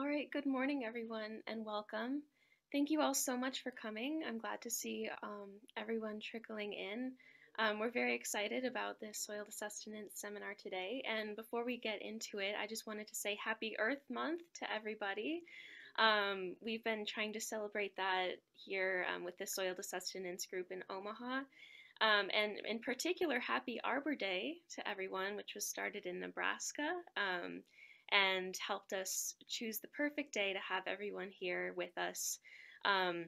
All right, good morning, everyone, and welcome. Thank you all so much for coming. I'm glad to see everyone trickling in. We're very excited about this Soil to Sustenance seminar today. And before we get into it, I just wanted to say Happy Earth Month to everybody. We've been trying to celebrate that here with the Soil to Sustenance group in Omaha. And in particular, Happy Arbor Day to everyone, which was started in Nebraska. And helped us choose the perfect day to have everyone here with us so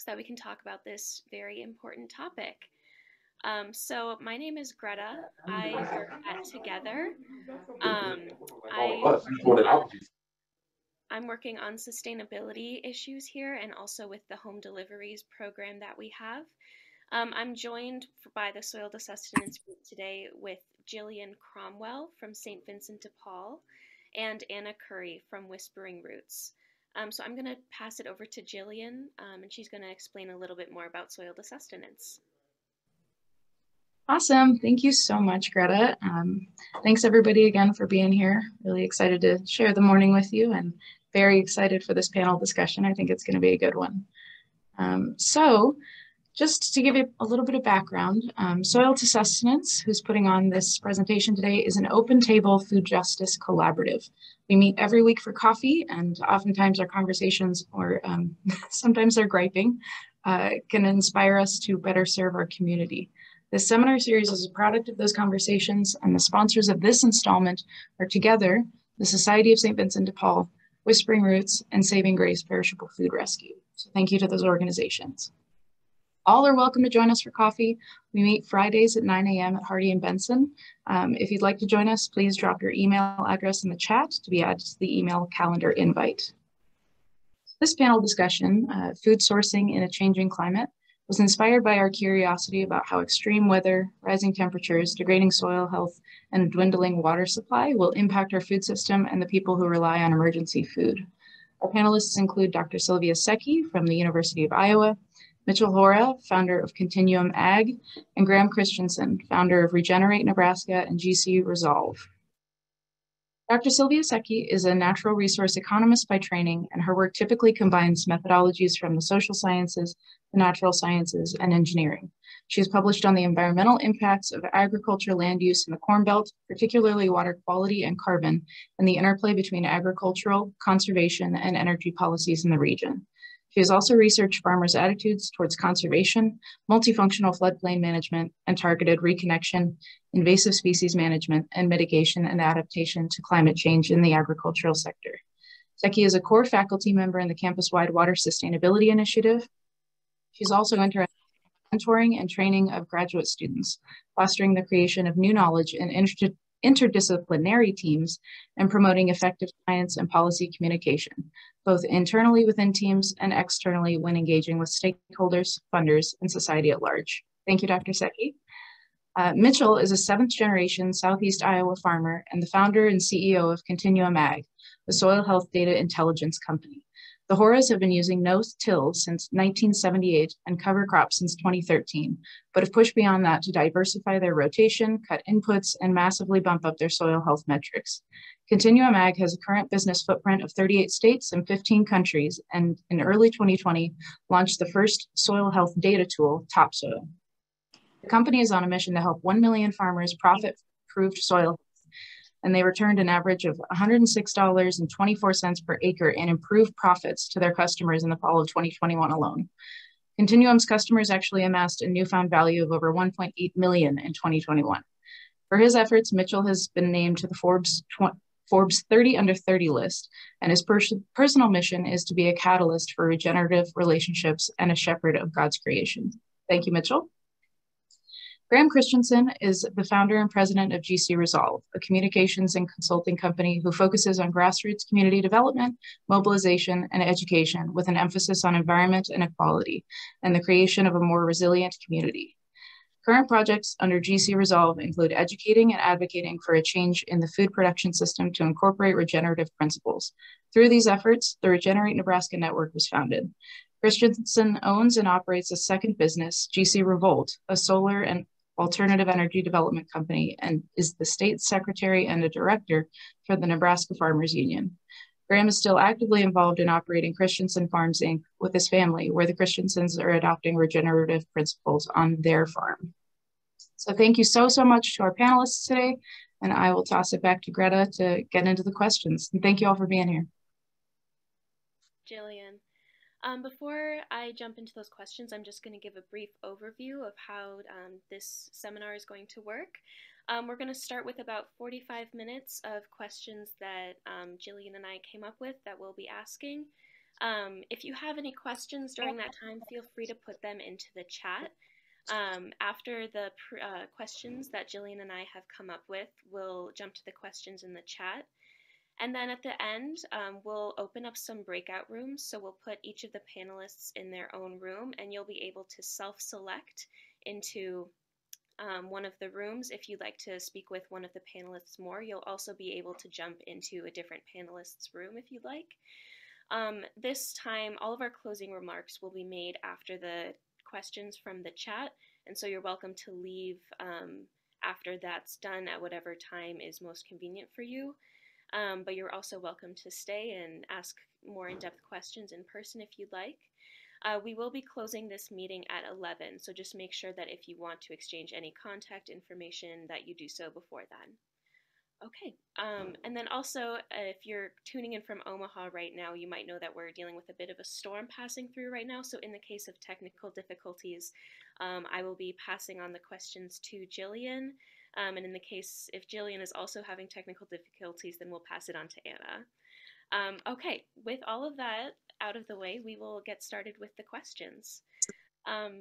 that we can talk about this very important topic. So my name is Greta. I work at Together. I'm working on sustainability issues here and also with the home deliveries program that we have. I'm joined by the Soil to Sustenance group today with Jillian Cromwell from St. Vincent de Paul and Anna Curry from Whispering Roots. So I'm going to pass it over to Jillian, and she's going to explain a little bit more about Soil to Sustenance. Awesome. Thank you so much, Greta. Thanks everybody again for being here. Really excited to share the morning with you and very excited for this panel discussion. I think it's going to be a good one. So just to give you a little bit of background, Soil to Sustenance, who's putting on this presentation today, is an open table food justice collaborative. We meet every week for coffee, and oftentimes our conversations, or sometimes they're griping, can inspire us to better serve our community. This seminar series is a product of those conversations, and the sponsors of this installment are Together, the Society of St. Vincent de Paul, Whispering Roots, and Saving Grace Perishable Food Rescue. So thank you to those organizations. All are welcome to join us for coffee. We meet Fridays at 9 a.m. at Hardy and Benson. If you'd like to join us, please drop your email address in the chat to be added to the email calendar invite. This panel discussion, Food Sourcing in a Changing Climate, was inspired by our curiosity about how extreme weather, rising temperatures, degrading soil health, and a dwindling water supply will impact our food system and the people who rely on emergency food. Our panelists include Dr. Silvia Secchi from the University of Iowa, Mitchell Hora, founder of Continuum Ag, and Graham Christensen, founder of Regenerative, Nebraska, and GC Resolve. Dr. Silvia Secchi is a natural resource economist by training, and her work typically combines methodologies from the social sciences, the natural sciences, and engineering. She has published on the environmental impacts of agriculture land use in the Corn Belt, particularly water quality and carbon, and the interplay between agricultural, conservation, and energy policies in the region. She has also researched farmers' attitudes towards conservation, multifunctional floodplain management, and targeted reconnection, invasive species management, and mitigation and adaptation to climate change in the agricultural sector. Seki is a core faculty member in the campus-wide Water Sustainability Initiative. She's also interested in mentoring and training of graduate students, fostering the creation of new knowledge in interdisciplinary teams, and promoting effective science and policy communication, both internally within teams and externally when engaging with stakeholders, funders, and society at large. Thank you, Dr. Secchi. Mitchell is a seventh-generation Southeast Iowa farmer and the founder and CEO of Continuum Ag, a soil health data intelligence company. The Horas have been using no-till since 1978 and cover crops since 2013, but have pushed beyond that to diversify their rotation, cut inputs, and massively bump up their soil health metrics. Continuum Ag has a current business footprint of 38 states and 15 countries, and in early 2020, launched the first soil health data tool, Topsoil. The company is on a mission to help 1 million farmers profit from improved soil health, and they returned an average of $106.24 per acre in improved profits to their customers in the fall of 2021 alone. Continuum's customers actually amassed a newfound value of over 1.8 million in 2021. For his efforts, Mitchell has been named to the Forbes 30 Under 30 list, and his personal mission is to be a catalyst for regenerative relationships and a shepherd of God's creation. Thank you, Mitchell. Graham Christensen is the founder and president of GC Resolve, a communications and consulting company who focuses on grassroots community development, mobilization, and education with an emphasis on environment and equality and the creation of a more resilient community. Current projects under GC Resolve include educating and advocating for a change in the food production system to incorporate regenerative principles. Through these efforts, the Regenerate Nebraska Network was founded. Christensen owns and operates a second business, GC Revolt, a solar and alternative energy development company, and is the state secretary and a director for the Nebraska Farmers Union. Graham is still actively involved in operating Christensen Farms, Inc. with his family, where the Christensens are adopting regenerative principles on their farm. So thank you so much to our panelists today, and I will toss it back to Greta to get into the questions. And thank you all for being here. Jillian. Before I jump into those questions, I'm just going to give a brief overview of how this seminar is going to work. We're going to start with about 45 minutes of questions that Jillian and I came up with that we'll be asking. If you have any questions during that time, feel free to put them into the chat. After the questions that Jillian and I have come up with, we'll jump to the questions in the chat. And then at the end, we'll open up some breakout rooms. So we'll put each of the panelists in their own room, and you'll be able to self-select into one of the rooms. If you'd like to speak with one of the panelists more, you'll also be able to jump into a different panelist's room if you'd like. This time, all of our closing remarks will be made after the questions from the chat, and so you're welcome to leave after that's done at whatever time is most convenient for you. But you're also welcome to stay and ask more in-depth questions in person if you'd like. We will be closing this meeting at 11, so just make sure that if you want to exchange any contact information that you do so before then. Okay, and then also if you're tuning in from Omaha right now, you might know that we're dealing with a bit of a storm passing through right now, so in the case of technical difficulties, I will be passing on the questions to Jillian. And in the case, if Jillian is also having technical difficulties, then we'll pass it on to Anna. Okay, with all of that out of the way, we will get started with the questions.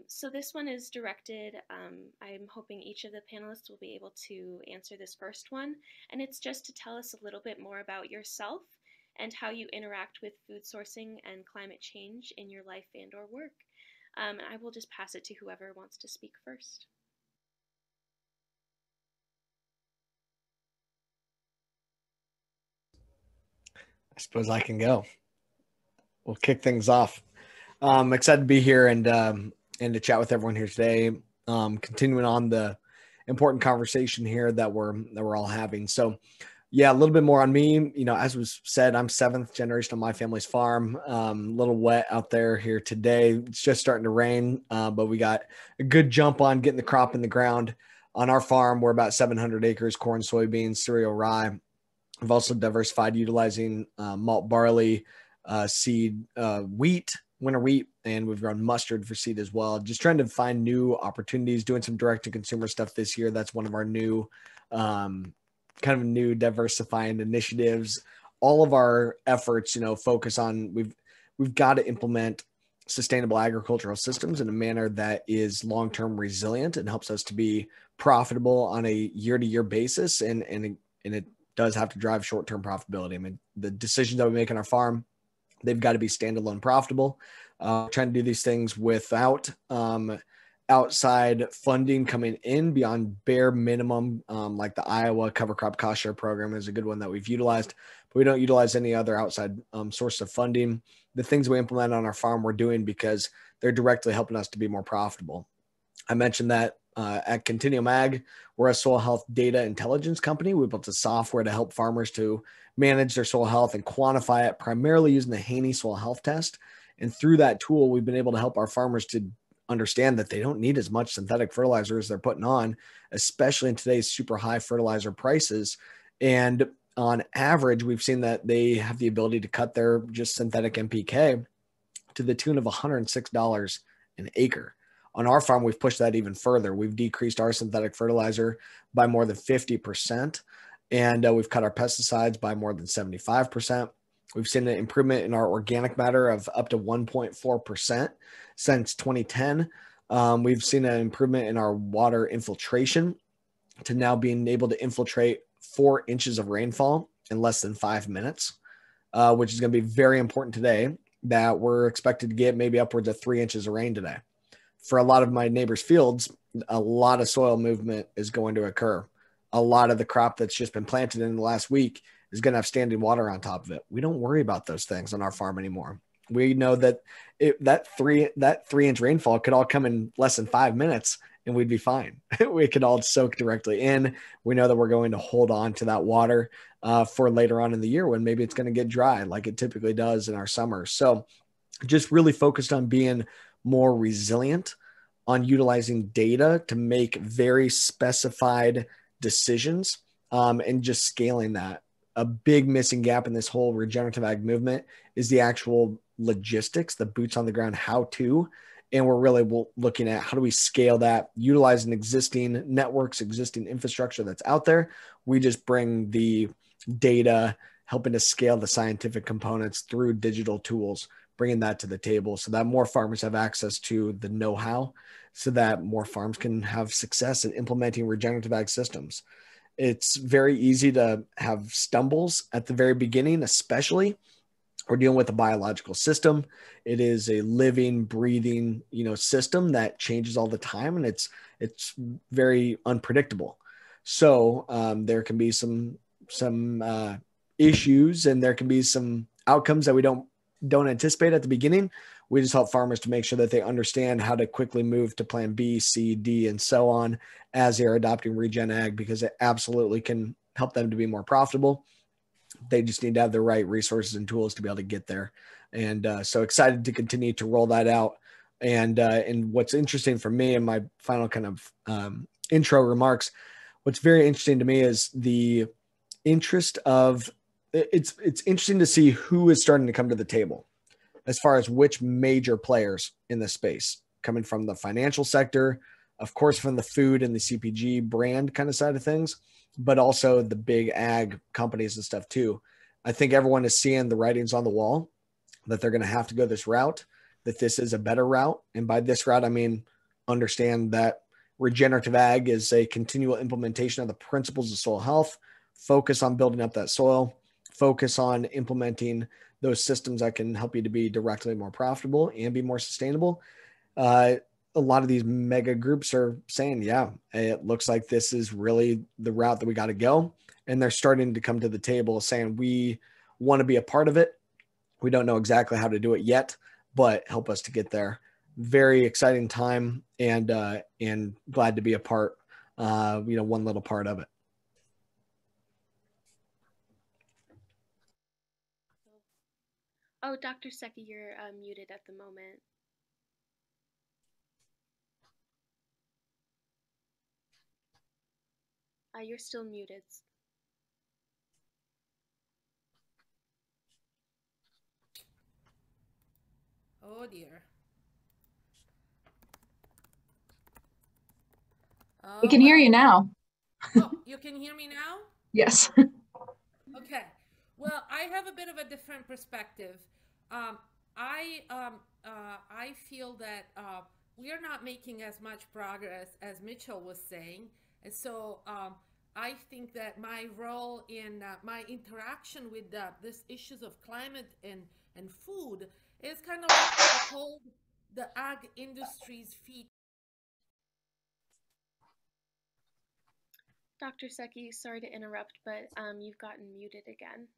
So this one is directed, I'm hoping each of the panelists will be able to answer this first one, and it's just to tell us a little bit more about yourself and how you interact with food sourcing and climate change in your life and or work. I will just pass it to whoever wants to speak first. I suppose I can go. We'll kick things off. Excited to be here and to chat with everyone here today. Continuing on the important conversation here that we're all having. So, yeah, a little bit more on me. You know, as was said, I'm 7th generation on my family's farm. A little wet out there here today. It's just starting to rain, but we got a good jump on getting the crop in the ground. On our farm, we're about 700 acres: corn, soybeans, cereal, rye. We've also diversified utilizing malt barley, seed, wheat, winter wheat, and we've grown mustard for seed as well. Just trying to find new opportunities, doing some direct-to-consumer stuff this year. That's one of our new, kind of new diversifying initiatives. All of our efforts, you know, focus on we've got to implement sustainable agricultural systems in a manner that is long-term resilient and helps us to be profitable on a year-to-year basis, and it does have to drive short-term profitability. I mean, the decisions that we make on our farm, they've got to be standalone profitable. Trying to do these things without outside funding coming in beyond bare minimum, like the Iowa cover crop cost share program is a good one that we've utilized, but we don't utilize any other outside source of funding. The things we implement on our farm, we're doing because they're directly helping us to be more profitable. I mentioned that at Continuum Ag, we're a soil health data intelligence company. We built a software to help farmers to manage their soil health and quantify it, primarily using the Haney soil health test. And through that tool, we've been able to help our farmers to understand that they don't need as much synthetic fertilizer as they're putting on, especially in today's super high fertilizer prices. And on average, we've seen that they have the ability to cut their just synthetic NPK to the tune of $106 an acre. On our farm, we've pushed that even further. We've decreased our synthetic fertilizer by more than 50%, and we've cut our pesticides by more than 75%. We've seen an improvement in our organic matter of up to 1.4% since 2010. We've seen an improvement in our water infiltration to now being able to infiltrate 4 inches of rainfall in less than 5 minutes, which is going to be very important today, that we're expected to get maybe upwards of 3 inches of rain today. For a lot of my neighbors' fields, a lot of soil movement is going to occur. A lot of the crop that's just been planted in the last week is going to have standing water on top of it. We don't worry about those things on our farm anymore. We know that that 3-inch rainfall could all come in less than 5 minutes, and we'd be fine. We could all soak directly in. We know that we're going to hold on to that water for later on in the year when maybe it's going to get dry like it typically does in our summer. So just really focused on being more resilient, on utilizing data to make very specified decisions, and just scaling that. A big missing gap in this whole regenerative ag movement is the actual logistics, the boots on the ground, how to. And we're really looking at how do we scale that, utilizing existing networks, existing infrastructure that's out there. We just bring the data, helping to scale the scientific components through digital tools, bringing that to the table so that more farmers have access to the know-how, so that more farms can have success in implementing regenerative ag systems. It's very easy to have stumbles at the very beginning, especially we're dealing with a biological system. It is a living, breathing, system that changes all the time, and it's very unpredictable. So there can be some issues, and there can be some outcomes that we don't anticipate at the beginning. We just help farmers to make sure that they understand how to quickly move to plan B, C, D, and so on as they are adopting regen ag, because it absolutely can help them to be more profitable. They just need to have the right resources and tools to be able to get there. And so excited to continue to roll that out. And what's interesting for me in my final kind of intro remarks, what's very interesting to me is the interest of, it's interesting to see who is starting to come to the table as far as which major players in this space, coming from the financial sector, of course, from the food and the CPG brand kind of side of things, but also the big ag companies and stuff too. I think everyone is seeing the writings on the wall that they're going to have to go this route, that this is a better route. And by this route, I mean, understand that regenerative ag is a continual implementation of the principles of soil health, focus on building up that soil, focus on implementing those systems that can help you to be directly more profitable and be more sustainable. A lot of these mega groups are saying, yeah, it looks like this is really the route that we got to go. And they're starting to come to the table saying, we want to be a part of it. We don't know exactly how to do it yet, but help us to get there. Very exciting time, and glad to be a part, one little part of it. Oh, Dr. Secchi, you're muted at the moment. You're still muted. Oh dear. We can hear you now. Oh, you can hear me now? Yes. Okay. Well, I have a bit of a different perspective. I feel that we are not making as much progress as Mitchell was saying, and so I think that my role in my interaction with these issues of climate and food is kind of like to hold the ag industry's feet. Dr. Secchi, sorry to interrupt, but you've gotten muted again.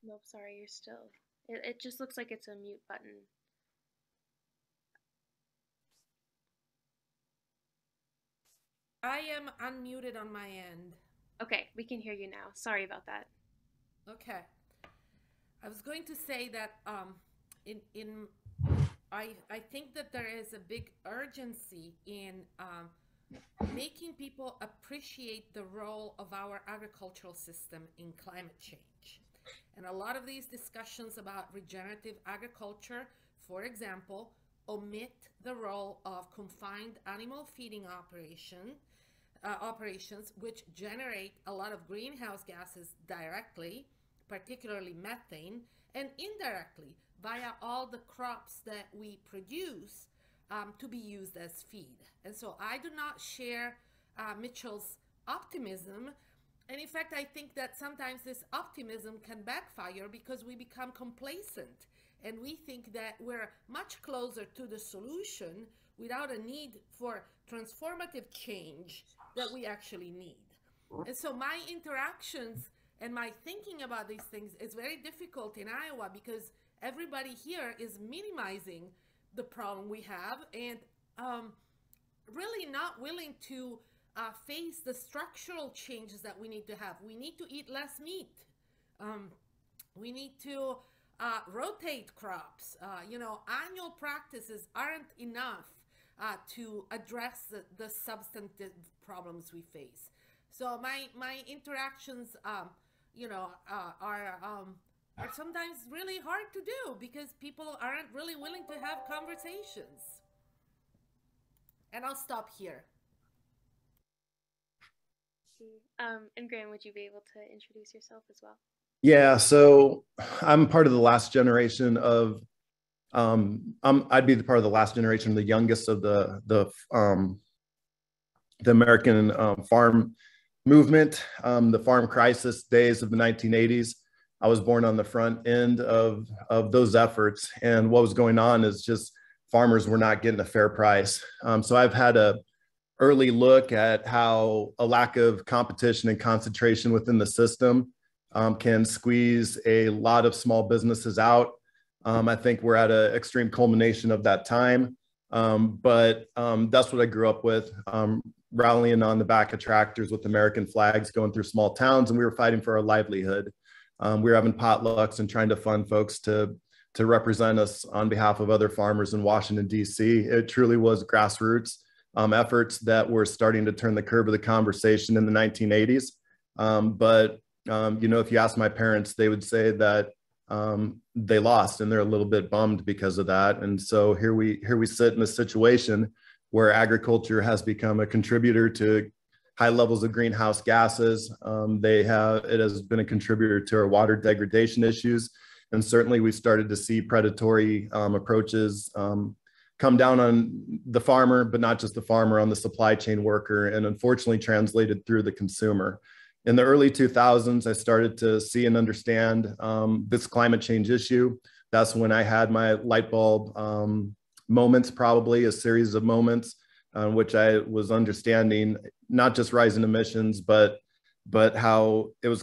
Nope, sorry, you're still. It just looks like it's a mute button. I am unmuted on my end. Okay, we can hear you now. Sorry about that. Okay. I was going to say that I think that there is a big urgency in making people appreciate the role of our agricultural system in climate change. And a lot of these discussions about regenerative agriculture, for example, omit the role of confined animal feeding operations, which generate a lot of greenhouse gases directly, particularly methane, and indirectly via all the crops that we produce to be used as feed. And so I do not share Mitchell's optimism. And in fact, I think that sometimes this optimism can backfire because we become complacent and we think that we're much closer to the solution without a need for transformative change that we actually need. And so my interactions And my thinking about these things is very difficult in Iowa because everybody here is minimizing the problem we have and really not willing to face the structural changes that we need to have. We need to eat less meat. We need to rotate crops. Annual practices aren't enough to address the substantive problems we face. So my interactions, are sometimes really hard to do because people aren't really willing to have conversations. And I'll stop here. And Graham, would you be able to introduce yourself as well? Yeah, so I'm part of the last generation of, I'd be the part of the last generation, the youngest of the American farm movement, the farm crisis days of the 1980s. I was born on the front end of those efforts, and what was going on is just farmers were not getting a fair price. So I've had a early look at how a lack of competition and concentration within the system can squeeze a lot of small businesses out. I think we're at an extreme culmination of that time, but that's what I grew up with, rallying on the back of tractors with American flags, going through small towns, and we were fighting for our livelihood. We were having potlucks and trying to fund folks to represent us on behalf of other farmers in Washington, D.C. It truly was grassroots efforts that were starting to turn the curve of the conversation in the 1980s. But if you ask my parents, they would say that they lost, and they're a little bit bummed because of that. And so here we sit in a situation where agriculture has become a contributor to high levels of greenhouse gases. It has been a contributor to our water degradation issues. And certainly we started to see predatory approaches come down on the farmer, but not just the farmer, on the supply chain worker, and unfortunately translated through the consumer. In the early 2000s, I started to see and understand this climate change issue. That's when I had my light bulb moments, probably a series of moments in which I was understanding not just rising emissions, but how it was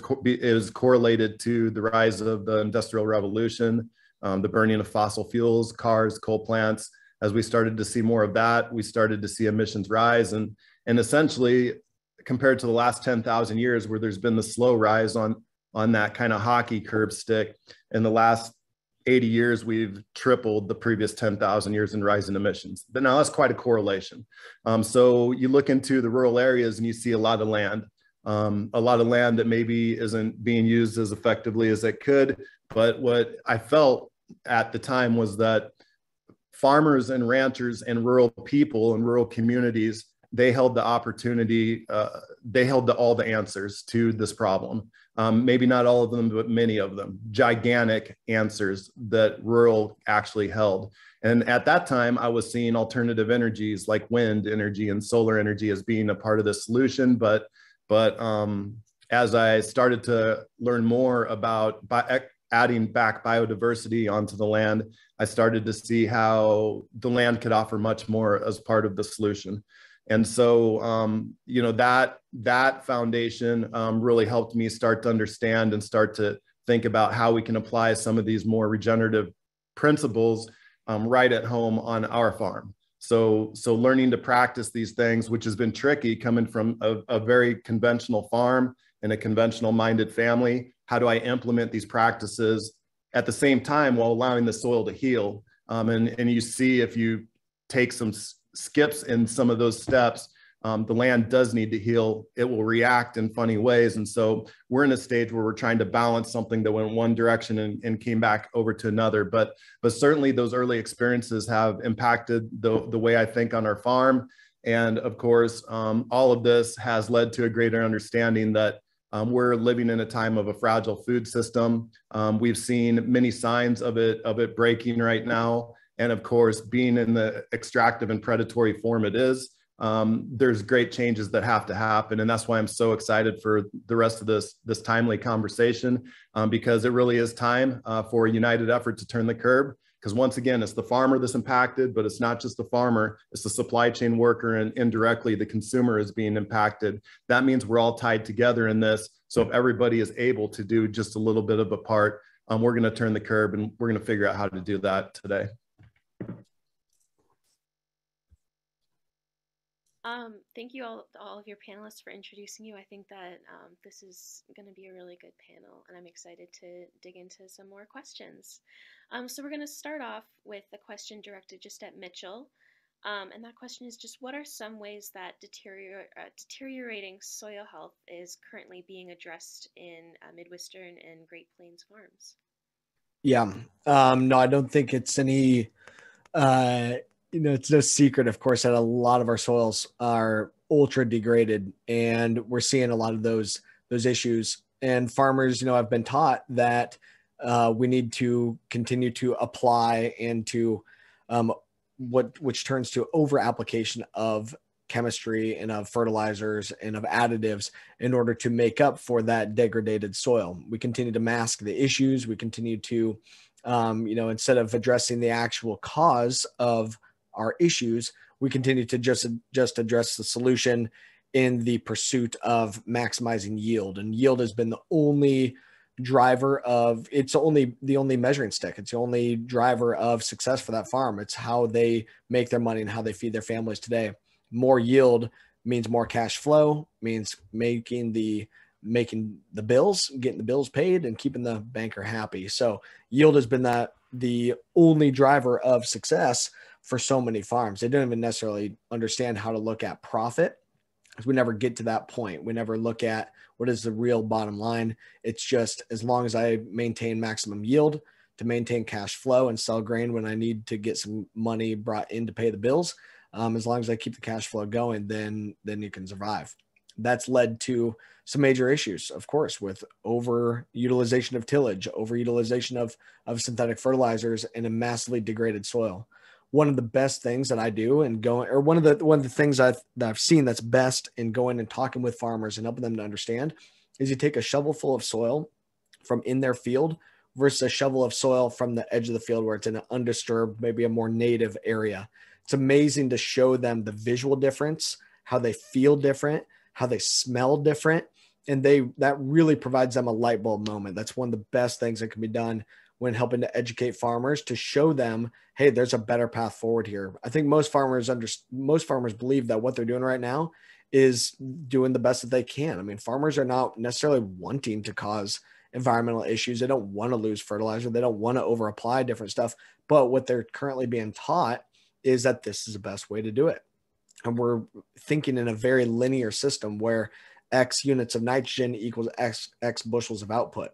correlated to the rise of the Industrial Revolution, the burning of fossil fuels, cars, coal plants. As we started to see more of that, we started to see emissions rise, and essentially, compared to the last 10,000 years, where there's been the slow rise on that kind of hockey curve stick, in the last 80 years, we've tripled the previous 10,000 years in rise in emissions. But now that's quite a correlation. So you look into the rural areas and you see a lot of land that maybe isn't being used as effectively as it could. But what I felt at the time was that farmers and ranchers and rural people and rural communities, they held the opportunity, they held all the answers to this problem. Maybe not all of them, but many of them, gigantic answers that rural actually held. And at that time, I was seeing alternative energies like wind energy and solar energy as being a part of the solution. But as I started to learn more about adding back biodiversity onto the land, I started to see how the land could offer much more as part of the solution. And so, that foundation really helped me start to understand and start to think about how we can apply some of these more regenerative principles right at home on our farm. So learning to practice these things, which has been tricky coming from a very conventional farm and a conventional minded family. How do I implement these practices at the same time while allowing the soil to heal? And you see, if you take some skips in some of those steps, the land does need to heal. It will react in funny ways. And so we're in a stage where we're trying to balance something that went one direction and came back over to another. But certainly those early experiences have impacted the way I think on our farm. And of course, all of this has led to a greater understanding that we're living in a time of a fragile food system. We've seen many signs of it breaking right now. And of course, being in the extractive and predatory form it is, there's great changes that have to happen. And that's why I'm so excited for the rest of this timely conversation, because it really is time for a united effort to turn the curve. Because once again, it's the farmer that's impacted, but it's not just the farmer, it's the supply chain worker, and indirectly the consumer is being impacted. That means we're all tied together in this. So if everybody is able to do just a little bit of a part, we're going to turn the curve, and we're going to figure out how to do that today. Thank you all of your panelists for introducing you. I think that this is going to be a really good panel, and I'm excited to dig into some more questions. So we're going to start off with a question directed just at Mitchell. And that question is just, what are some ways that deteriorating soil health is currently being addressed in Midwestern and Great Plains farms? Yeah, no, I don't think it's any, it's no secret, of course, that a lot of our soils are ultra degraded, and we're seeing a lot of those issues. And farmers, have been taught that we need to continue to apply into which turns to over application of chemistry and of fertilizers and of additives in order to make up for that degraded soil. We continue to mask the issues. We continue to, instead of addressing the actual cause of our issues, we continue to just address the solution in the pursuit of maximizing yield. And yield has been the only driver of, it's the only measuring stick. It's the only driver of success for that farm. It's how they make their money and how they feed their families today. More yield means more cash flow, means making the bills, getting the bills paid, and keeping the banker happy. So yield has been the only driver of success for so many farms. They don't even necessarily understand how to look at profit, because we never get to that point. We never look at what is the real bottom line. It's just, as long as I maintain maximum yield to maintain cash flow and sell grain when I need to get some money brought in to pay the bills, as long as I keep the cash flow going, then you can survive. That's led to some major issues, of course, with overutilization of tillage, overutilization of synthetic fertilizers, and a massively degraded soil. One of the best things that I do one of the things that I've seen that's best in going and talking with farmers and helping them to understand is you take a shovel full of soil from in their field versus a shovel of soil from the edge of the field where it's in an undisturbed, maybe a more native area. It's amazing to show them the visual difference, how they feel different, how they smell different. And that really provides them a light bulb moment. That's one of the best things that can be done when helping to educate farmers, to show them, hey, there's a better path forward here. I think most farmers believe that what they're doing right now is doing the best that they can. I mean, farmers are not necessarily wanting to cause environmental issues. They don't want to lose fertilizer. They don't want to over apply different stuff. But what they're currently being taught is that this is the best way to do it. And we're thinking in a very linear system where X units of nitrogen equals X bushels of output.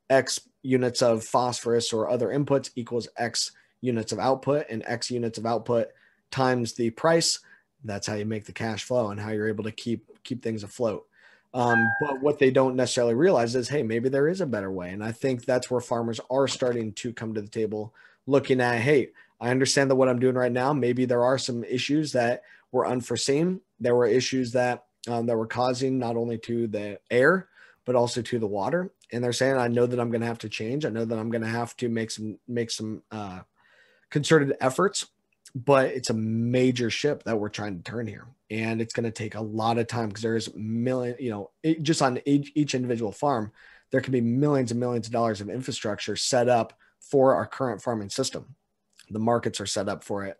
X units of phosphorus or other inputs equals X units of output, and X units of output times the price. That's how you make the cash flow and how you're able to keep things afloat. But what they don't necessarily realize is, hey, maybe there is a better way. And I think that's where farmers are starting to come to the table, looking at, hey, I understand that what I'm doing right now, maybe there are some issues that were unforeseen. There were issues that were causing not only to the air, but also to the water. And they're saying, I know that I'm going to have to change. I know that I'm going to have to make some concerted efforts, but it's a major ship that we're trying to turn here. And it's going to take a lot of time, because there's just on each individual farm, there can be millions and millions of dollars of infrastructure set up for our current farming system. The markets are set up for it.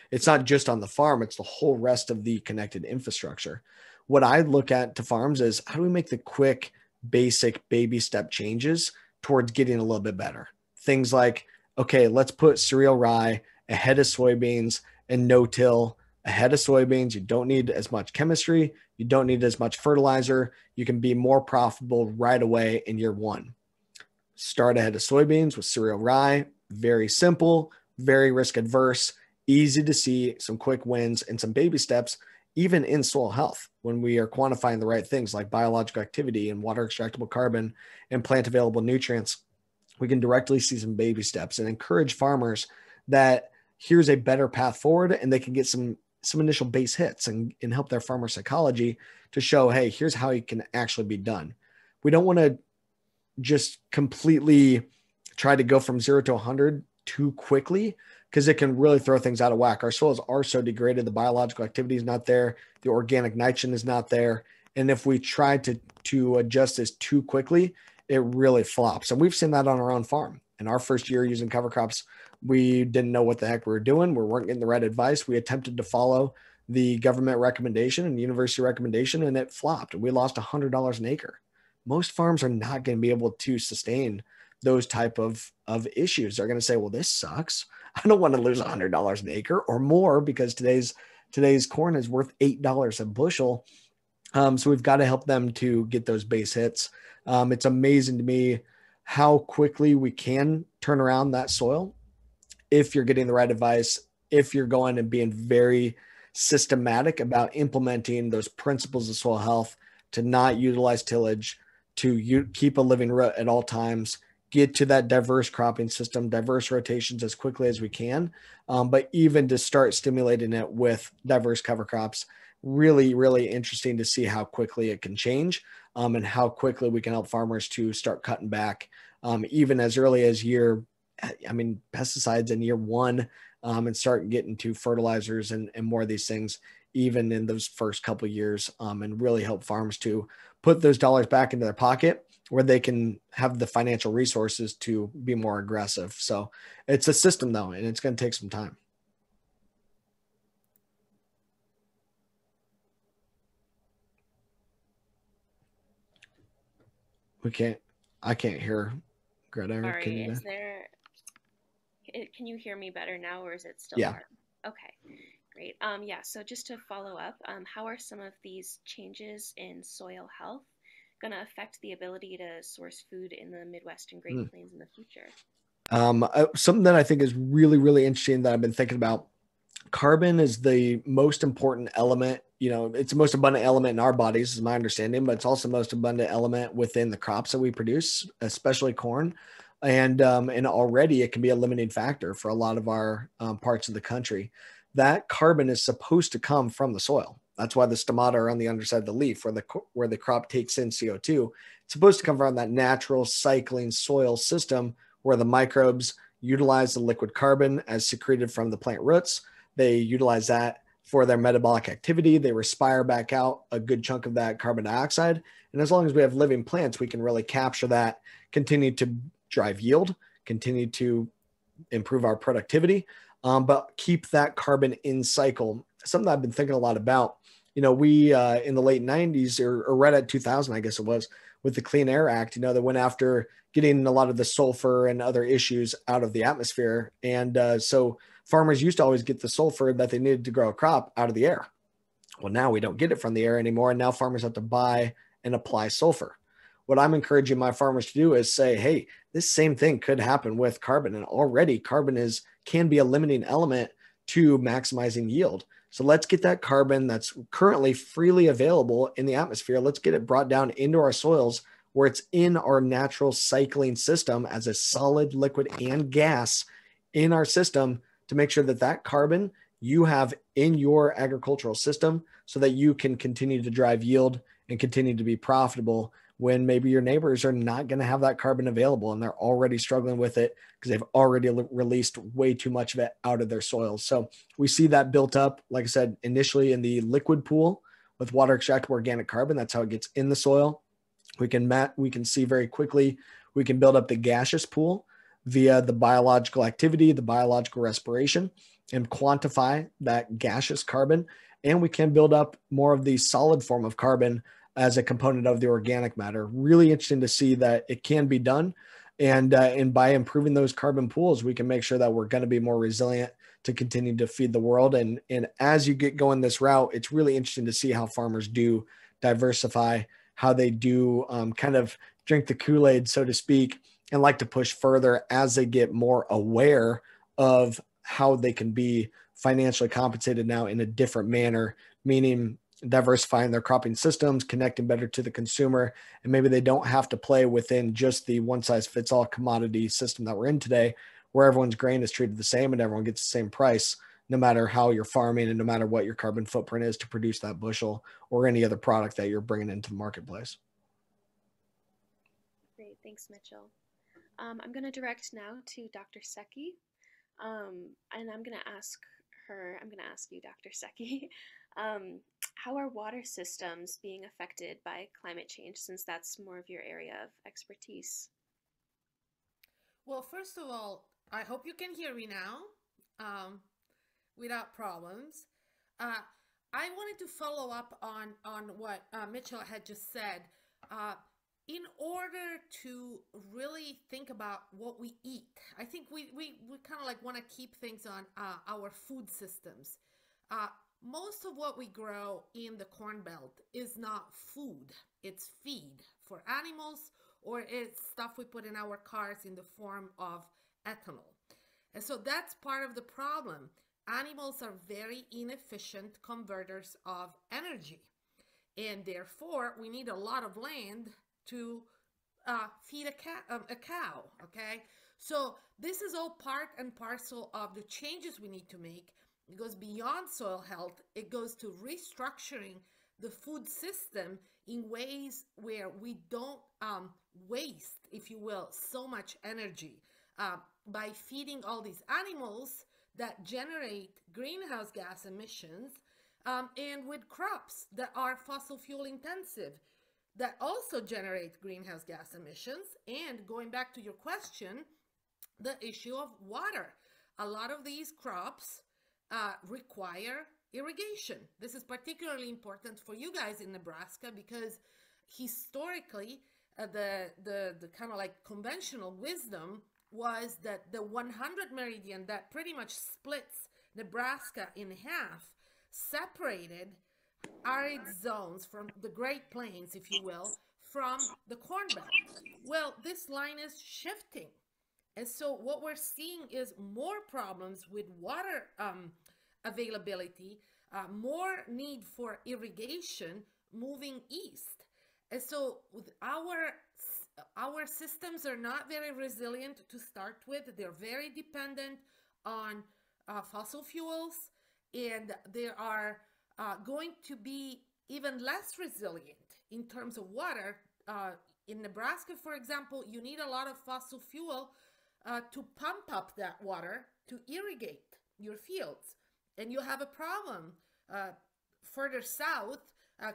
It's not just on the farm, it's the whole rest of the connected infrastructure. What I look at to farms is, how do we make the quick, basic baby step changes towards getting a little bit better? Things like, okay, let's put cereal rye ahead of soybeans and no-till ahead of soybeans. You don't need as much chemistry. You don't need as much fertilizer. You can be more profitable right away in year one. Start ahead of soybeans with cereal rye. Very simple, very risk adverse, easy to see some quick wins and some baby steps, even in soil health, when we are quantifying the right things like biological activity and water extractable carbon and plant available nutrients. We can directly see some baby steps and encourage farmers that here's a better path forward, and they can get some initial base hits and help their farmer psychology to show, hey, here's how it can actually be done. We don't want to just completely try to go from 0 to 100 too quickly, because it can really throw things out of whack. Our soils are so degraded. The biological activity is not there. The organic nitrogen is not there. And if we try to adjust this too quickly, it really flops. And we've seen that on our own farm. In our first year using cover crops, we didn't know what the heck we were doing. We weren't getting the right advice. We attempted to follow the government recommendation and university recommendation, and it flopped. We lost $100 an acre. Most farms are not going to be able to sustain those type of issues. They're going to say, well, this sucks. I don't want to lose $100 an acre or more, because today's corn is worth $8 a bushel. So we've got to help them to get those base hits. It's amazing to me how quickly we can turn around that soil if you're getting the right advice, if you're going and being very systematic about implementing those principles of soil health, to not utilize tillage, to keep a living root at all times, get to that diverse cropping system, diverse rotations as quickly as we can. But even to start stimulating it with diverse cover crops, really, really interesting to see how quickly it can change, and how quickly we can help farmers to start cutting back, even as early as pesticides in year one, and start getting to fertilizers and more of these things, even in those first couple of years, and really help farms to put those dollars back into their pocket where they can have the financial resources to be more aggressive. So it's a system though, and it's going to take some time. I can't hear Greta. Sorry, can you hear me better now, or is it still hard? Okay, great. Yeah, so just to follow up, how are some of these changes in soil health going to affect the ability to source food in the Midwest and Great Plains in the future? Something that I think is really, really interesting that I've been thinking about. Carbon is the most important element. It's the most abundant element in our bodies, is my understanding, but it's also the most abundant element within the crops that we produce, especially corn. And already it can be a limiting factor for a lot of our parts of the country. That carbon is supposed to come from the soil. That's why the stomata are on the underside of the leaf, where the crop takes in CO2. It's supposed to come from that natural cycling soil system where the microbes utilize the liquid carbon as secreted from the plant roots. They utilize that for their metabolic activity. They respire back out a good chunk of that carbon dioxide. And as long as we have living plants, we can really capture that, continue to drive yield, continue to improve our productivity, but keep that carbon in cycle. Something I've been thinking a lot about. We in the late 90s or right at 2000, I guess it was, with the Clean Air Act, that went after getting a lot of the sulfur and other issues out of the atmosphere. And so farmers used to always get the sulfur that they needed to grow a crop out of the air. Well, now we don't get it from the air anymore. And now farmers have to buy and apply sulfur. What I'm encouraging my farmers to do is say, hey, this same thing could happen with carbon. And already carbon can be a limiting element to maximizing yield. So let's get that carbon that's currently freely available in the atmosphere. Let's get it brought down into our soils where it's in our natural cycling system as a solid, liquid, and gas in our system, to make sure that that carbon you have in your agricultural system so that you can continue to drive yield and continue to be profitable when maybe your neighbors are not going to have that carbon available and they're already struggling with it because they've already released way too much of it out of their soils. So we see that built up, like I said, initially in the liquid pool with water extracted organic carbon. That's how it gets in the soil. We can see very quickly, we can build up the gaseous pool via the biological activity, the biological respiration, and quantify that gaseous carbon. And we can build up more of the solid form of carbon as a component of the organic matter. Really interesting to see that it can be done. And by improving those carbon pools, we can make sure that we're going to be more resilient to continue to feed the world. And as you get going this route, it's really interesting to see how farmers do diversify, how they do kind of drink the Kool-Aid, so to speak, and like to push further as they get more aware of how they can be financially compensated now in a different manner, meaning diversifying their cropping systems, connecting better to the consumer, and maybe they don't have to play within just the one-size-fits-all commodity system that we're in today, where everyone's grain is treated the same and everyone gets the same price, no matter how you're farming and no matter what your carbon footprint is to produce that bushel or any other product that you're bringing into the marketplace. Great, thanks, Mitchell. I'm going to direct now to Dr. Secchi. And I'm going to ask you, Dr. Secchi, how are water systems being affected by climate change, since that's more of your area of expertise? Well, first of all, I hope you can hear me now without problems. I wanted to follow up on what Mitchell had just said. In order to really think about what we eat, I think we kind of like want to keep things on our food systems. Most of what we grow in the Corn Belt is not food, it's feed for animals, or it's stuff we put in our cars in the form of ethanol. And so that's part of the problem. Animals are very inefficient converters of energy, and therefore we need a lot of land to feed a cow, okay? So this is all part and parcel of the changes we need to make. It goes beyond soil health. It goes to restructuring the food system in ways where we don't waste, if you will, so much energy by feeding all these animals that generate greenhouse gas emissions, and with crops that are fossil fuel intensive that also generate greenhouse gas emissions. And going back to your question, the issue of water. A lot of these crops require irrigation. This is particularly important for you guys in Nebraska because historically, the kind of like conventional wisdom was that the 100 meridian that pretty much splits Nebraska in half separated arid zones from the Great Plains, if you will, from the Corn Belt. Well, this line is shifting. And so what we're seeing is more problems with water availability, more need for irrigation moving east. And so our systems are not very resilient to start with. They're very dependent on fossil fuels, and they are going to be even less resilient in terms of water. In Nebraska, for example, you need a lot of fossil fuel to pump up that water to irrigate your fields. And you have a problem further south,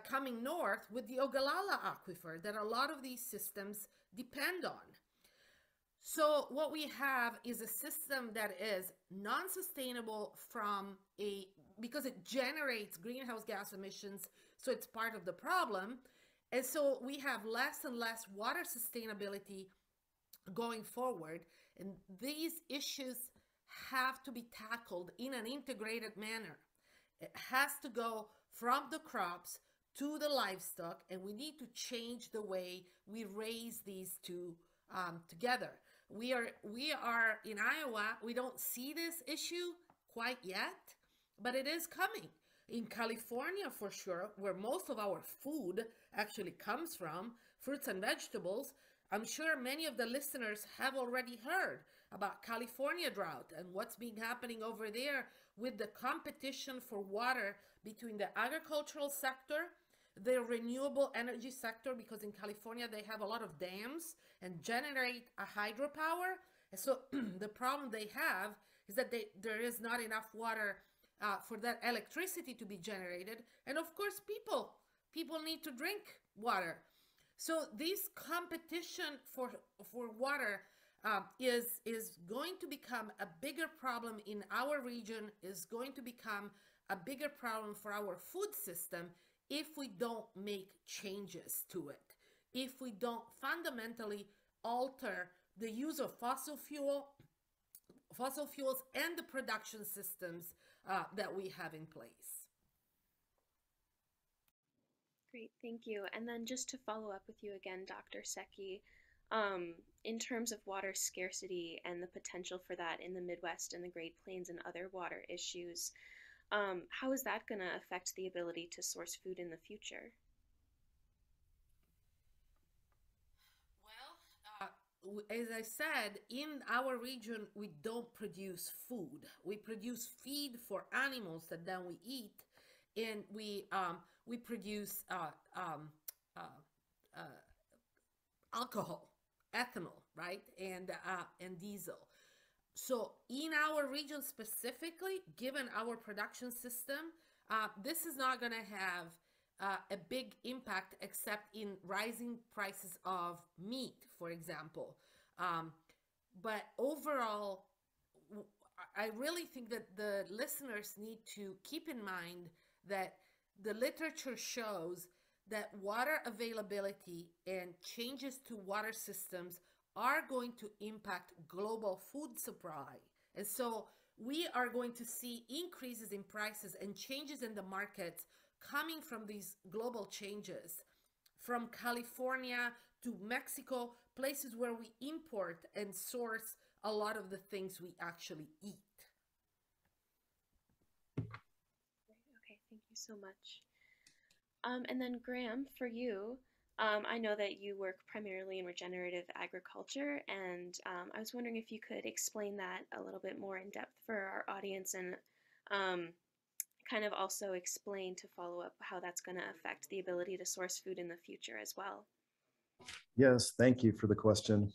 coming north, with the Ogallala aquifer that a lot of these systems depend on. So what we have is a system that is non-sustainable because it generates greenhouse gas emissions, so it's part of the problem. And so we have less and less water sustainability going forward. And these issues have to be tackled in an integrated manner. It has to go from the crops to the livestock, and we need to change the way we raise these two together. We are in Iowa, we don't see this issue quite yet, but it is coming. In California, for sure, where most of our food actually comes from, fruits and vegetables, I'm sure many of the listeners have already heard about California drought and what's been happening over there with the competition for water between the agricultural sector, the renewable energy sector, because in California they have a lot of dams and generate a hydropower. And so the problem they have is that there is not enough water for that electricity to be generated. And of course, people need to drink water. So this competition for water is going to become a bigger problem in our region, is going to become a bigger problem for our food system if we don't make changes to it, if we don't fundamentally alter the use of fossil fuels and the production systems that we have in place. Great, thank you. And then just to follow up with you again, Dr. Secchi, in terms of water scarcity and the potential for that in the Midwest and the Great Plains and other water issues, how is that going to affect the ability to source food in the future? Well, as I said, in our region, we don't produce food. We produce feed for animals that then we eat, and we produce alcohol, ethanol, right, and diesel. So in our region specifically, given our production system, this is not going to have a big impact except in rising prices of meat, for example. But overall, I really think that the listeners need to keep in mind that the literature shows that water availability and changes to water systems are going to impact global food supply. And so we are going to see increases in prices and changes in the markets coming from these global changes. From California to Mexico, places where we import and source a lot of the things we actually eat. Okay, thank you so much. And then Graham, for you, I know that you work primarily in regenerative agriculture, and I was wondering if you could explain that a little bit more in depth for our audience, and kind of also explain, to follow up, how that's going to affect the ability to source food in the future as well. Yes, thank you for the question.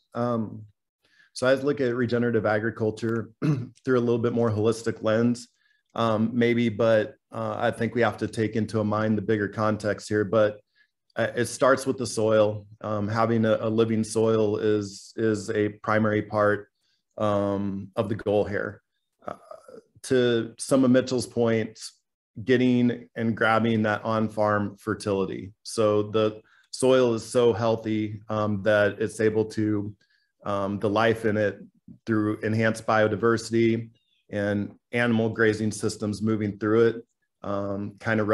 So I look at regenerative agriculture through a little bit more holistic lens, maybe, but I think we have to take into mind the bigger context here. But it starts with the soil. Having a living soil is a primary part of the goal here. To some of Mitchell's points, getting and grabbing that on-farm fertility. So the soil is so healthy that it's able to, the life in it through enhanced biodiversity and animal grazing systems moving through it, kind of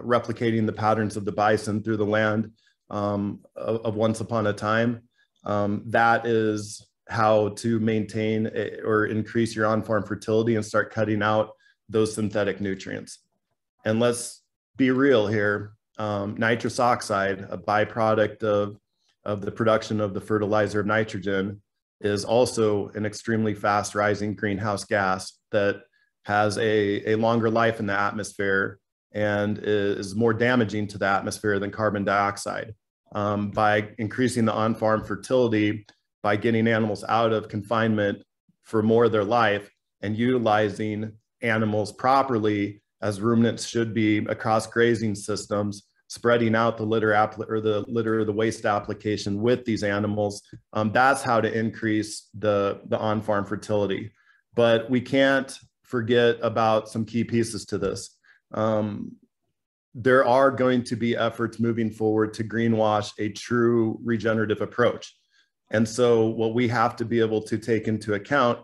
replicating the patterns of the bison through the land of once upon a time. That is how to maintain or increase your on-farm fertility and start cutting out those synthetic nutrients. And let's be real here. Nitrous oxide, a byproduct of the production of the fertilizer of nitrogen, is also an extremely fast rising greenhouse gas that has a longer life in the atmosphere and is more damaging to the atmosphere than carbon dioxide. By increasing the on-farm fertility, by getting animals out of confinement for more of their life and utilizing animals properly as ruminants should be across grazing systems, spreading out the litter or the waste application with these animals, that's how to increase the on-farm fertility. But we can't forget about some key pieces to this. There are going to be efforts moving forward to greenwash a true regenerative approach. And so what we have to be able to take into account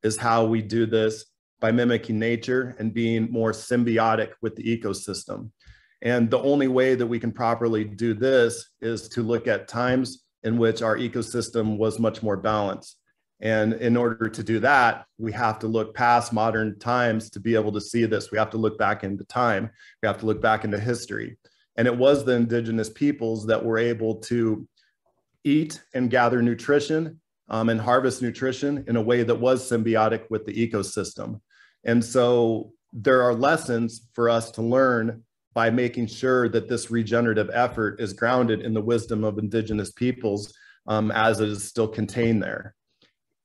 is how we do this by mimicking nature and being more symbiotic with the ecosystem. And the only way that we can properly do this is to look at times in which our ecosystem was much more balanced. And in order to do that, we have to look past modern times to be able to see this. We have to look back into time. We have to look back into history. And it was the indigenous peoples that were able to eat and gather nutrition and harvest nutrition in a way that was symbiotic with the ecosystem. And so there are lessons for us to learn by making sure that this regenerative effort is grounded in the wisdom of indigenous peoples as it is still contained there.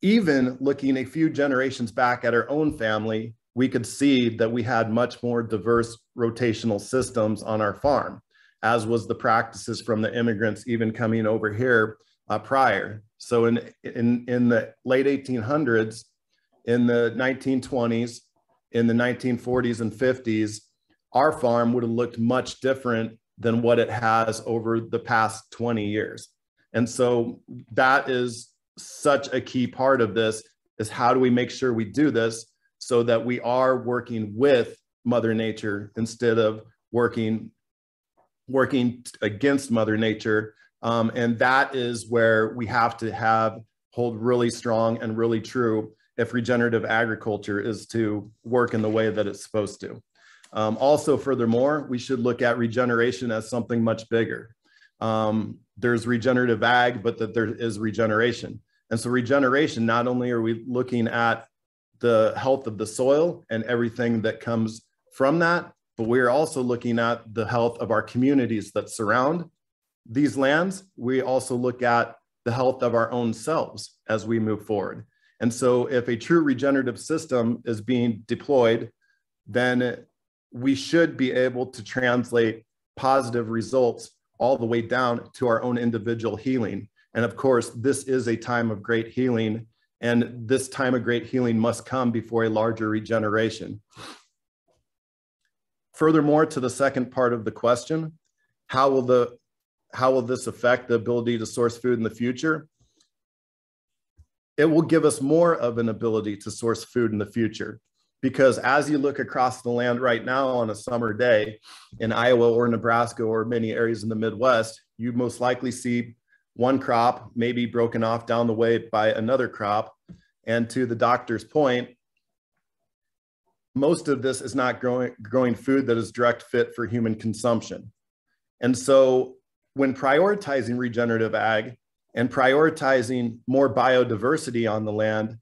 Even looking a few generations back at our own family, we could see that we had much more diverse rotational systems on our farm, as was the practices from the immigrants even coming over here prior. So in the late 1800s, in the 1920s, in the 1940s and 50s, our farm would have looked much different than what it has over the past 20 years. And so that is such a key part of this, is how do we make sure we do this so that we are working with Mother Nature instead of working against Mother Nature. And that is where we have to hold really strong and really true if regenerative agriculture is to work in the way that it's supposed to. Also, furthermore, we should look at regeneration as something much bigger. There's regenerative ag, but that there is regeneration. And so regeneration, not only are we looking at the health of the soil and everything that comes from that, but we are also looking at the health of our communities that surround these lands. We also look at the health of our own selves as we move forward. And so if a true regenerative system is being deployed, then we should be able to translate positive results all the way down to our own individual healing. And of course, this is a time of great healing, and this time of great healing must come before a larger regeneration. Furthermore, to the second part of the question, how will this affect the ability to source food in the future? It will give us more of an ability to source food in the future, because as you look across the land right now on a summer day in Iowa or Nebraska or many areas in the Midwest, you most likely see one crop maybe broken off down the way by another crop. And to the doctor's point, most of this is not growing food that is direct fit for human consumption. And so when prioritizing regenerative ag and prioritizing more biodiversity on the land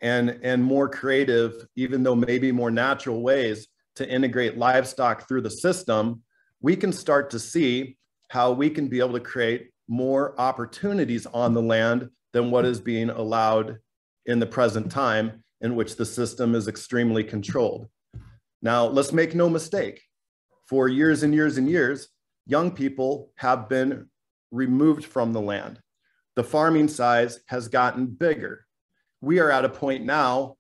and more creative, even though maybe more natural ways to integrate livestock through the system, we can start to see how we can be able to create more opportunities on the land than what is being allowed in the present time, in which the system is extremely controlled. Now, let's make no mistake, for years and years and years, young people have been removed from the land. The farming size has gotten bigger. We are at a point now,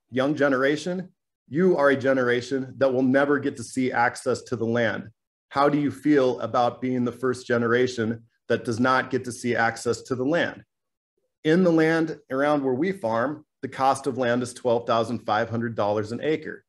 young generation, you are a generation that will never get to see access to the land. How do you feel about being the first generation that does not get to see access to the land? In the land around where we farm, the cost of land is $12,500 an acre.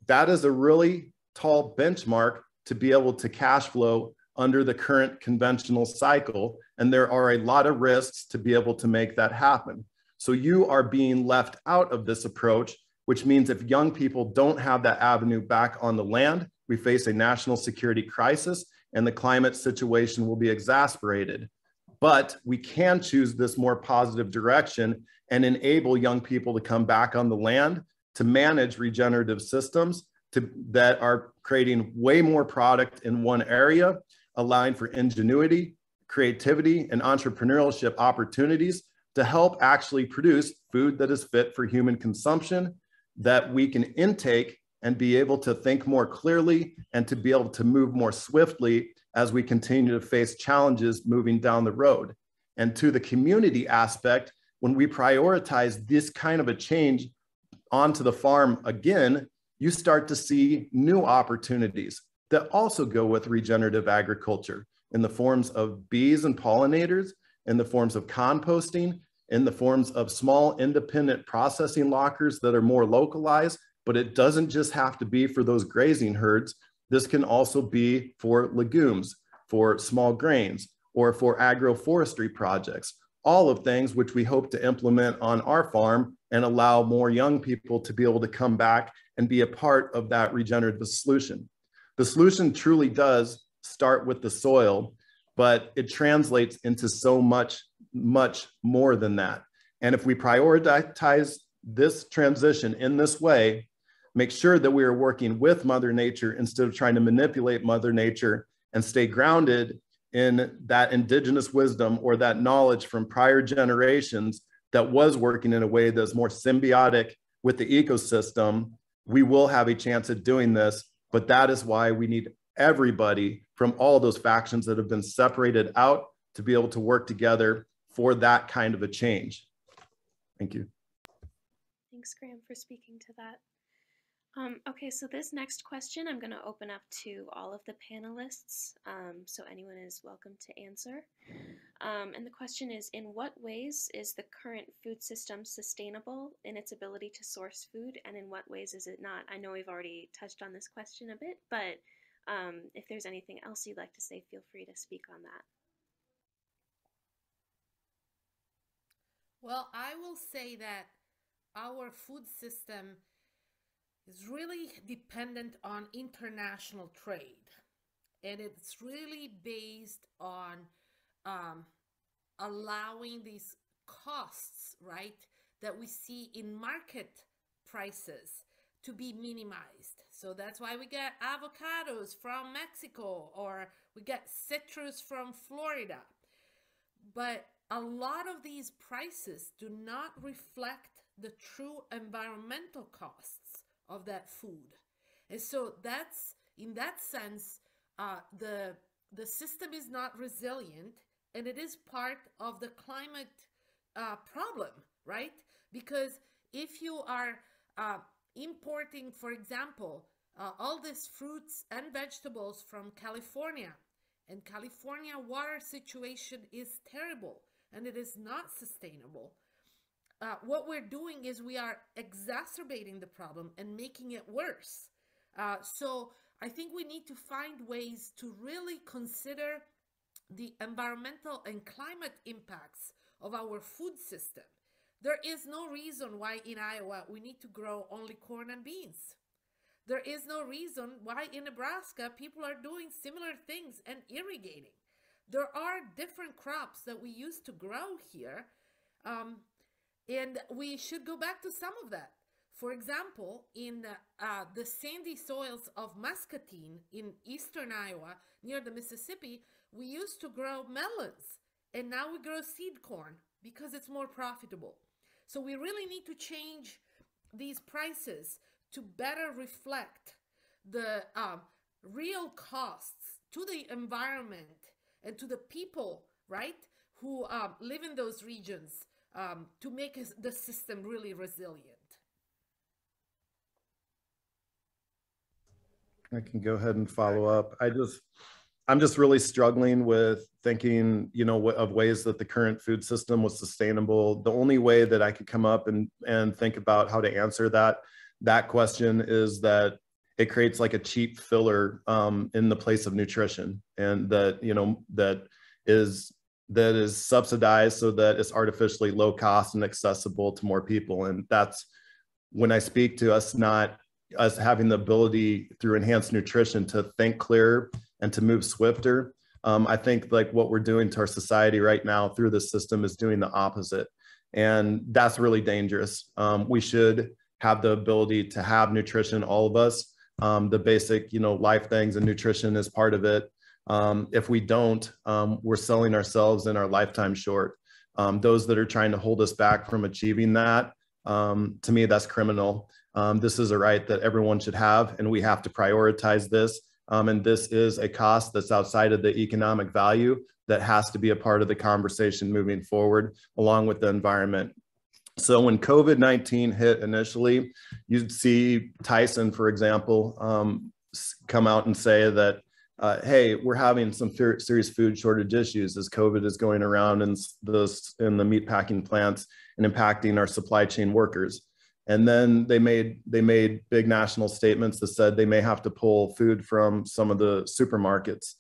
That is a really tall benchmark to be able to cash flow under the current conventional cycle. And there are a lot of risks to be able to make that happen. So you are being left out of this approach, which means if young people don't have that avenue back on the land, we face a national security crisis and the climate situation will be exacerbated. But we can choose this more positive direction and enable young people to come back on the land to manage regenerative systems that are creating way more product in one area, allowing for ingenuity, creativity, and entrepreneurship opportunities to help actually produce food that is fit for human consumption, that we can intake and be able to think more clearly and to be able to move more swiftly as we continue to face challenges moving down the road. And to the community aspect, when we prioritize this kind of a change onto the farm again, you start to see new opportunities that also go with regenerative agriculture in the forms of bees and pollinators, in the forms of composting, in the forms of small independent processing lockers that are more localized, but it doesn't just have to be for those grazing herds. This can also be for legumes, for small grains, or for agroforestry projects, all of things which we hope to implement on our farm and allow more young people to be able to come back and be a part of that regenerative solution. The solution truly does start with the soil, but it translates into so much more than that. And if we prioritize this transition in this way, make sure that we are working with Mother Nature instead of trying to manipulate Mother Nature, and stay grounded in that indigenous wisdom or that knowledge from prior generations that was working in a way that's more symbiotic with the ecosystem, we will have a chance at doing this. But that is why we need everybody from all those factions that have been separated out to be able to work together for that kind of a change. Thank you. Thanks, Graham, for speaking to that. Okay, so this next question I'm going to open up to all of the panelists, so anyone is welcome to answer. And the question is, in what ways is the current food system sustainable in its ability to source food, and in what ways is it not? I know we've already touched on this question a bit, but if there's anything else you'd like to say, feel free to speak on that. Well, I will say that our food system is really dependent on international trade, and it's really based on allowing these costs, right, that we see in market prices to be minimized. So that's why we get avocados from Mexico, or we get citrus from Florida. But a lot of these prices do not reflect the true environmental costs of that food. And so that's, in that sense, the system is not resilient, and it is part of the climate problem, right? Because if you are importing, for example, all these fruits and vegetables from California, and California water situation is terrible and it is not sustainable, what we're doing is we are exacerbating the problem and making it worse. So I think we need to find ways to really consider the environmental and climate impacts of our food system. There is no reason why in Iowa we need to grow only corn and beans. There is no reason why in Nebraska people are doing similar things and irrigating. There are different crops that we used to grow here, and we should go back to some of that. For example, in the sandy soils of Muscatine in eastern Iowa, near the Mississippi, we used to grow melons, and now we grow seed corn because it's more profitable. So we really need to change these prices to better reflect the real costs to the environment and to the people, right, who live in those regions, to make the system really resilient. I can go ahead and follow up. I'm just really struggling with thinking, you know, of ways that the current food system was sustainable. The only way that I could come up and think about how to answer that question is that it creates like a cheap filler in the place of nutrition, and that, you know, that is subsidized so that it's artificially low cost and accessible to more people. And that's when I speak to us having the ability through enhanced nutrition to think clearer and to move swifter. I think like what we're doing to our society right now through this system is doing the opposite. And that's really dangerous. We should have the ability to have nutrition, all of us, the basic, you know, life things, and nutrition is part of it. If we don't, we're selling ourselves and our lifetime short. Those that are trying to hold us back from achieving that, to me, that's criminal. This is a right that everyone should have, and we have to prioritize this. And this is a cost that's outside of the economic value that has to be a part of the conversation moving forward, along with the environment. So when COVID-19 hit initially, you'd see Tyson, for example, come out and say that, hey, we're having some serious food shortage issues as COVID is going around in the meat packing plants and impacting our supply chain workers. And then they made big national statements that said they may have to pull food from some of the supermarkets.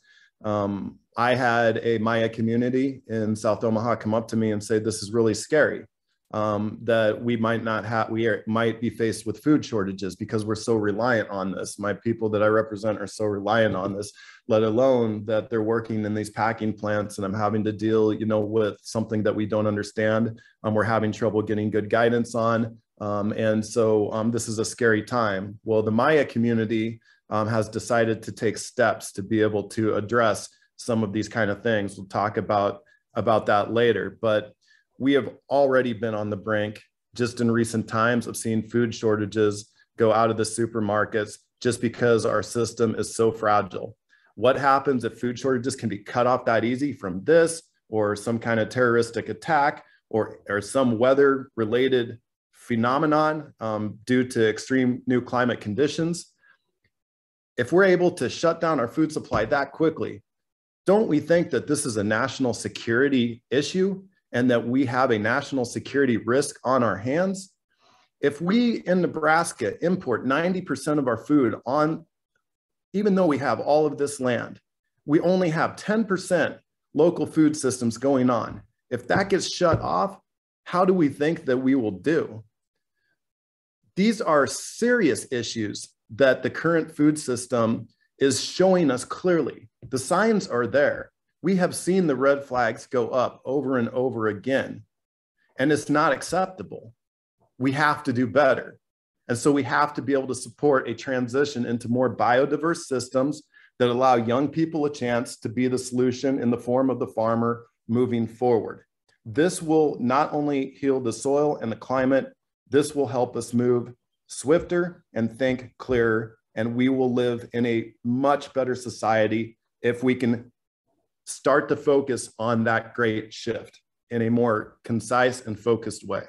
I had a Maya community in South Omaha come up to me and say, this is really scary, that we might be faced with food shortages because we're so reliant on this. My people that I represent are so reliant on this, let alone that they're working in these packing plants, and I'm having to deal, you know, with something that we don't understand. We're having trouble getting good guidance on. And so this is a scary time. Well, the Maya community has decided to take steps to be able to address some of these kind of things. We'll talk about that later, but we have already been on the brink just in recent times of seeing food shortages go out of the supermarkets just because our system is so fragile. What happens if food shortages can be cut off that easy from this, or some kind of terroristic attack, or some weather related phenomenon due to extreme new climate conditions? If we're able to shut down our food supply that quickly, don't we think that this is a national security issue and that we have a national security risk on our hands? If we in Nebraska import 90% of our food on, even though we have all of this land, we only have 10% local food systems going on. If that gets shut off, how do we think that we will do? These are serious issues that the current food system is showing us clearly. The signs are there. We have seen the red flags go up over and over again, and it's not acceptable. We have to do better. And so we have to be able to support a transition into more biodiverse systems that allow young people a chance to be the solution in the form of the farmer moving forward. This will not only heal the soil and the climate, this will help us move swifter and think clearer, and we will live in a much better society if we can start to focus on that great shift in a more concise and focused way.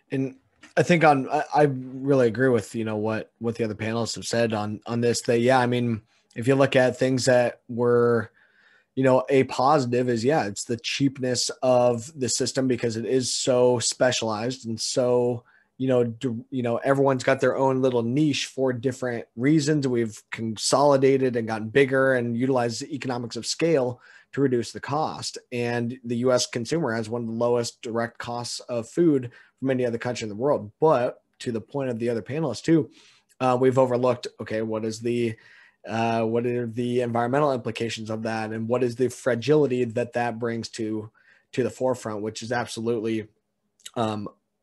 And I think I really agree with, what the other panelists have said on this, that, yeah, I mean, if you look at things that were, a positive is, yeah, it's the cheapness of the system because it is so specialized and so, everyone's got their own little niche for different reasons. We've consolidated and gotten bigger and utilized the economics of scale to reduce the cost. And the U.S. consumer has one of the lowest direct costs of food from any other country in the world. But to the point of the other panelists too, we've overlooked, okay, what are the environmental implications of that, and what is the fragility that brings to the forefront, which is absolutely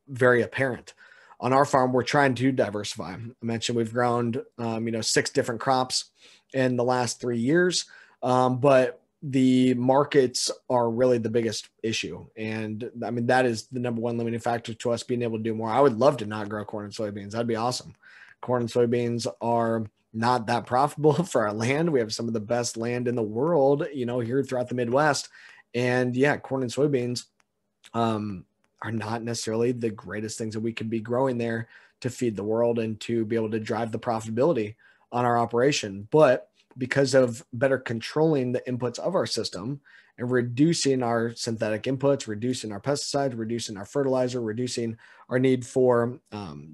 very apparent. On our farm, we're trying to diversify. I mentioned we've grown 6 different crops in the last 3 years, but the markets are really the biggest issue. And I mean, that is the number one limiting factor to us being able to do more. I would love to not grow corn and soybeans. That'd be awesome. Corn and soybeans are not that profitable for our land. We have some of the best land in the world, here throughout the Midwest. And yeah, corn and soybeans are not necessarily the greatest things that we could be growing there to feed the world and to be able to drive the profitability on our operation. But because of better controlling the inputs of our system and reducing our synthetic inputs, reducing our pesticides, reducing our fertilizer, reducing our need for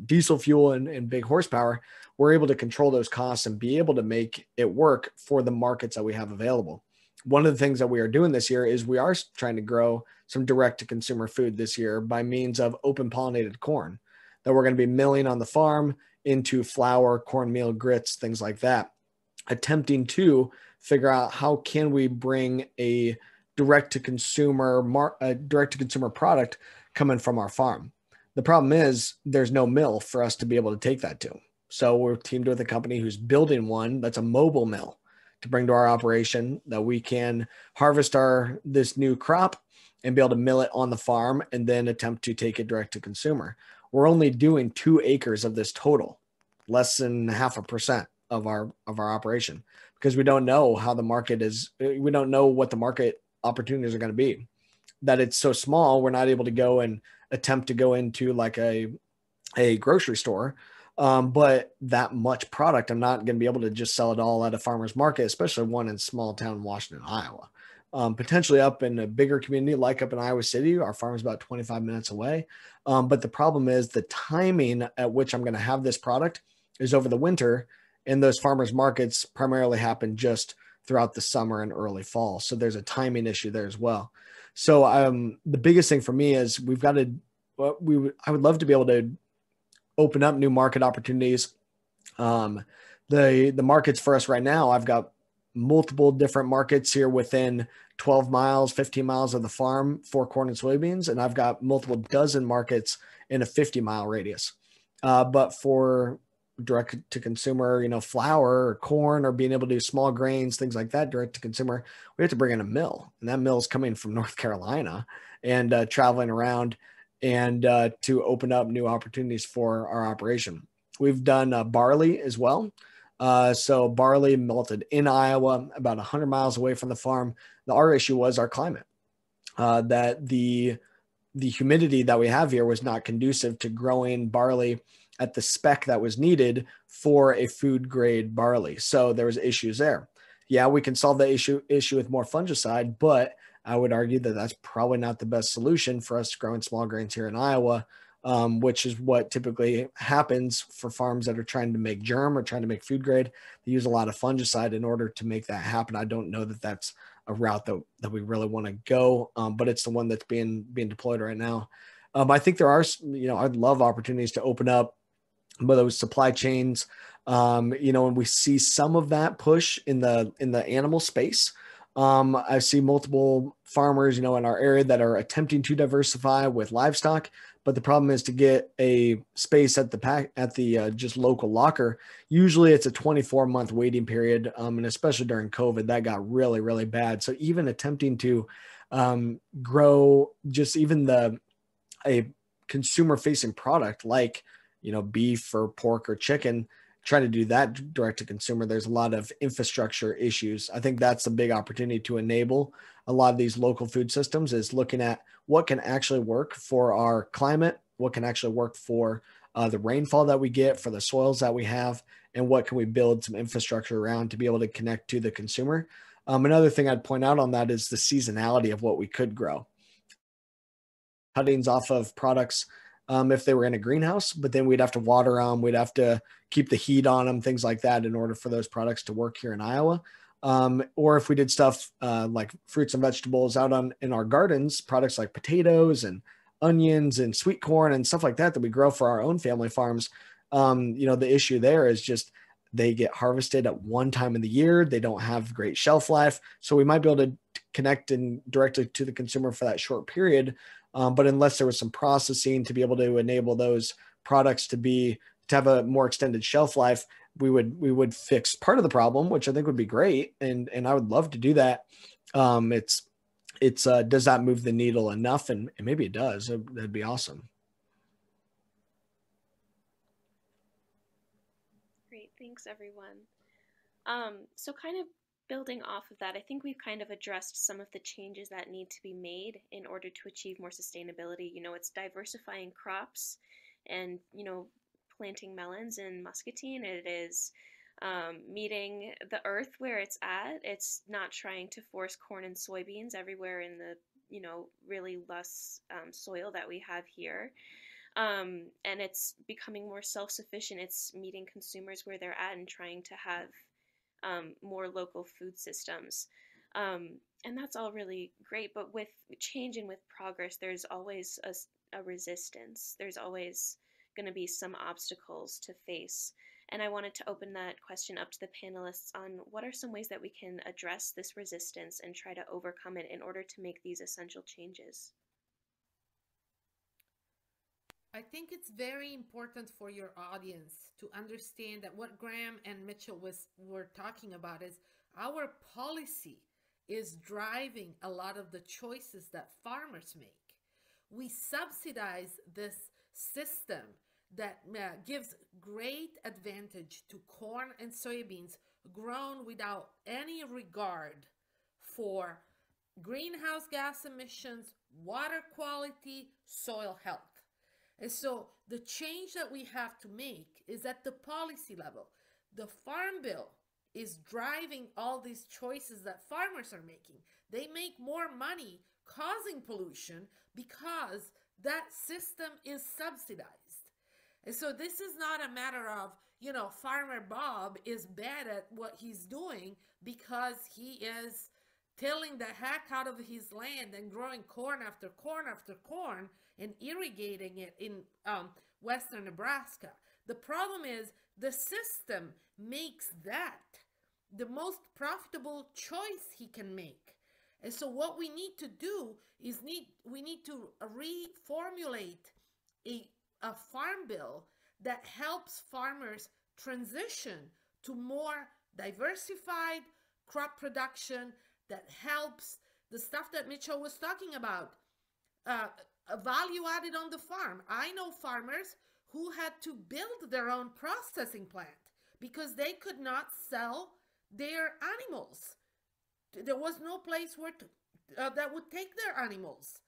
diesel fuel and big horsepower, we're able to control those costs and be able to make it work for the markets that we have available. One of the things that we are doing this year is we are trying to grow some direct to consumer food this year by means of open pollinated corn that we're going to be milling on the farm into flour, cornmeal, grits, things like that, attempting to figure out how can we bring a direct to consumer product coming from our farm. The problem is there's no mill for us to be able to take that to. So we're teamed with a company who's building one that's a mobile mill to bring to our operation that we can harvest this new crop and be able to mill it on the farm and then attempt to take it direct to consumer. We're only doing 2 acres of this total, less than 0.5% of our operation, because we don't know how the market is. We don't know what the market opportunities are going to be. That it's so small, we're not able to go and attempt to go into like a grocery store. But that much product, I'm not going to be able to just sell it all at a farmer's market, especially one in small town Washington, Iowa. Potentially up in a bigger community like up in Iowa City, our farm is about 25 minutes away. But the problem is the timing at which I'm going to have this product is over the winter, and those farmers markets primarily happen just throughout the summer and early fall. So there's a timing issue there as well. So the biggest thing for me is I would love to be able to open up new market opportunities. The markets for us right now, I've got multiple different markets here within 12 miles, 15 miles of the farm for corn and soybeans. And I've got multiple dozen markets in a 50-mile radius. But for direct to consumer, flour or corn, or being able to do small grains, things like that, direct to consumer, we have to bring in a mill, and that mill is coming from North Carolina and traveling around and to open up new opportunities for our operation. We've done barley as well. So barley malted in Iowa, about 100 miles away from the farm. Our issue was our climate, that the humidity that we have here was not conducive to growing barley at the spec that was needed for a food grade barley. So there was issues there. Yeah, we can solve the issue with more fungicide, but I would argue that that's probably not the best solution for us growing small grains here in Iowa, which is what typically happens for farms that are trying to make germ or trying to make food grade. They use a lot of fungicide in order to make that happen. I don't know that that's a route that we really want to go, but it's the one that's being deployed right now. I think there are, I'd love opportunities to open up those supply chains, and we see some of that push in the animal space. I see multiple farmers, in our area that are attempting to diversify with livestock, But the problem is to get a space at the just local locker. Usually it's a 24-month waiting period. And especially during COVID, that got really, really bad. So even attempting to grow just even a consumer facing product like, beef or pork or chicken, try to do that direct to consumer, there's a lot of infrastructure issues. I think that's a big opportunity to enable a lot of these local food systems, is looking at what can actually work for our climate, what can actually work for the rainfall that we get, for the soils that we have, and what can we build some infrastructure around to be able to connect to the consumer. Another thing I'd point out on that is the seasonality of what we could grow. Cuttings off of products if they were in a greenhouse, but then we'd have to water them, we'd have to keep the heat on them, things like that, in order for those products to work here in Iowa. Or if we did stuff like fruits and vegetables out in our gardens, products like potatoes and onions and sweet corn and stuff like that we grow for our own family farms. The issue there is just they get harvested at one time of the year. They don't have great shelf life. So we might be able to connect in directly to the consumer for that short period. But unless there was some processing to be able to enable those products to have a more extended shelf life, we would fix part of the problem, which I think would be great. And I would love to do that. Does that move the needle enough? And maybe it does. That'd be awesome. Great. Thanks, everyone. So kind of building off of that, I think we've kind of addressed some of the changes that need to be made in order to achieve more sustainability. It's diversifying crops and, planting melons and muscatine. It is meeting the earth where it's at. It's not trying to force corn and soybeans everywhere in the, really less soil that we have here. And it's becoming more self-sufficient. It's meeting consumers where they're at and trying to have more local food systems. And that's all really great, but with change and with progress, there's always a resistance. There's always going to be some obstacles to face. And I wanted to open that question up to the panelists on what are some ways that we can address this resistance and try to overcome it in order to make these essential changes. I think it's very important for your audience to understand that what Graham and Mitchell were talking about is our policy is driving a lot of the choices that farmers make. We subsidize this system that gives great advantage to corn and soybeans grown without any regard for greenhouse gas emissions, water quality, soil health. And so the change that we have to make is at the policy level. The Farm Bill is driving all these choices that farmers are making. They make more money causing pollution because that system is subsidized. And so this is not a matter of, Farmer Bob is bad at what he's doing because he is tilling the heck out of his land and growing corn after corn after corn and irrigating it in western Nebraska. The problem is the system makes that the most profitable choice he can make. And so what we need to do is we need to reformulate a farm bill that helps farmers transition to more diversified crop production, that helps the stuff that Mitchell was talking about, value added on the farm. I know farmers who had to build their own processing plant because they could not sell their animals. There was no place where that would take their animals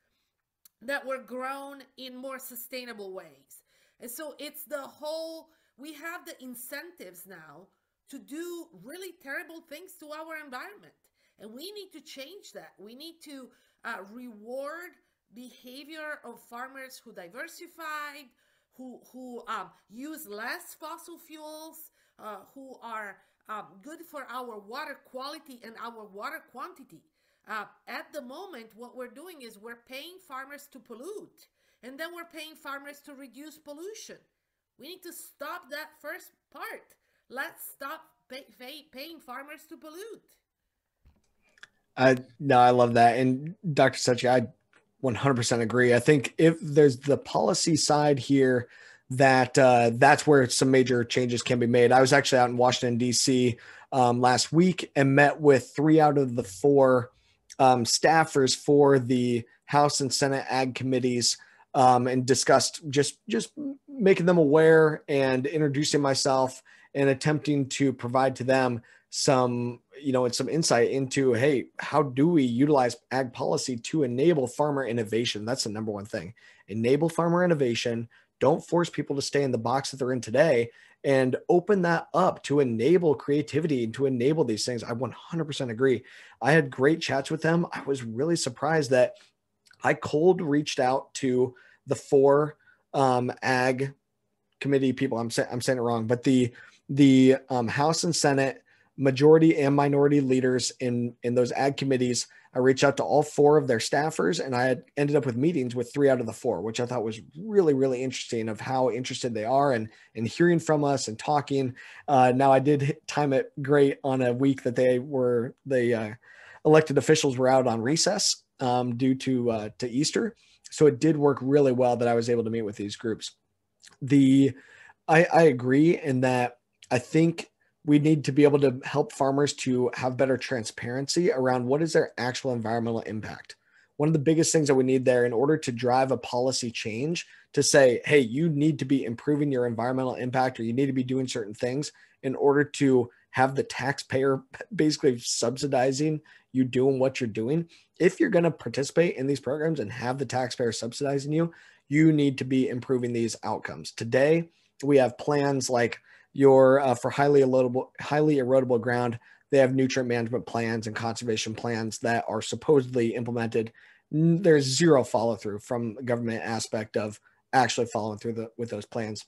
that were grown in more sustainable ways. And so it's the whole, we have the incentives now to do really terrible things to our environment. And we need to change that. We need to reward behavior of farmers who diversified, who use less fossil fuels, who are good for our water quality and our water quantity. At the moment, what we're doing is we're paying farmers to pollute, and then we're paying farmers to reduce pollution. We need to stop that first part. Let's stop paying farmers to pollute. No, I love that. And Dr. Secchi, I 100% agree. I think if there's the policy side here, that's where some major changes can be made. I was actually out in Washington, D.C. Last week and met with 3 out of the 4 staffers for the House and Senate Ag committees, and discussed just making them aware and introducing myself and attempting to provide to them some, and some insight into, hey, how do we utilize ag policy to enable farmer innovation? That's the number one thing. Enable farmer innovation. Don't force people to stay in the box that they're in today, and open that up to enable creativity and to enable these things. I 100% agree. I had great chats with them. I was really surprised that I cold reached out to the 4 ag committee people. I'm saying it wrong, but the House and Senate majority and minority leaders in those ag committees. I reached out to all 4 of their staffers, and I had ended up with meetings with 3 out of the 4, which I thought was really, really interesting of how interested they are and hearing from us and talking. Now I did time it great on a week that the elected officials were out on recess due to Easter. So it did work really well that I was able to meet with these groups. I agree in that I think we need to be able to help farmers to have better transparency around what is their actual environmental impact. One of the biggest things that we need there in order to drive a policy change to say, hey, you need to be improving your environmental impact, or you need to be doing certain things in order to have the taxpayer basically subsidizing you doing what you're doing. If you're going to participate in these programs and have the taxpayer subsidizing you, you need to be improving these outcomes. Today, we have plans like for highly erodible ground. They have nutrient management plans and conservation plans that are supposedly implemented. There's zero follow through from the government aspect of actually following through with those plans.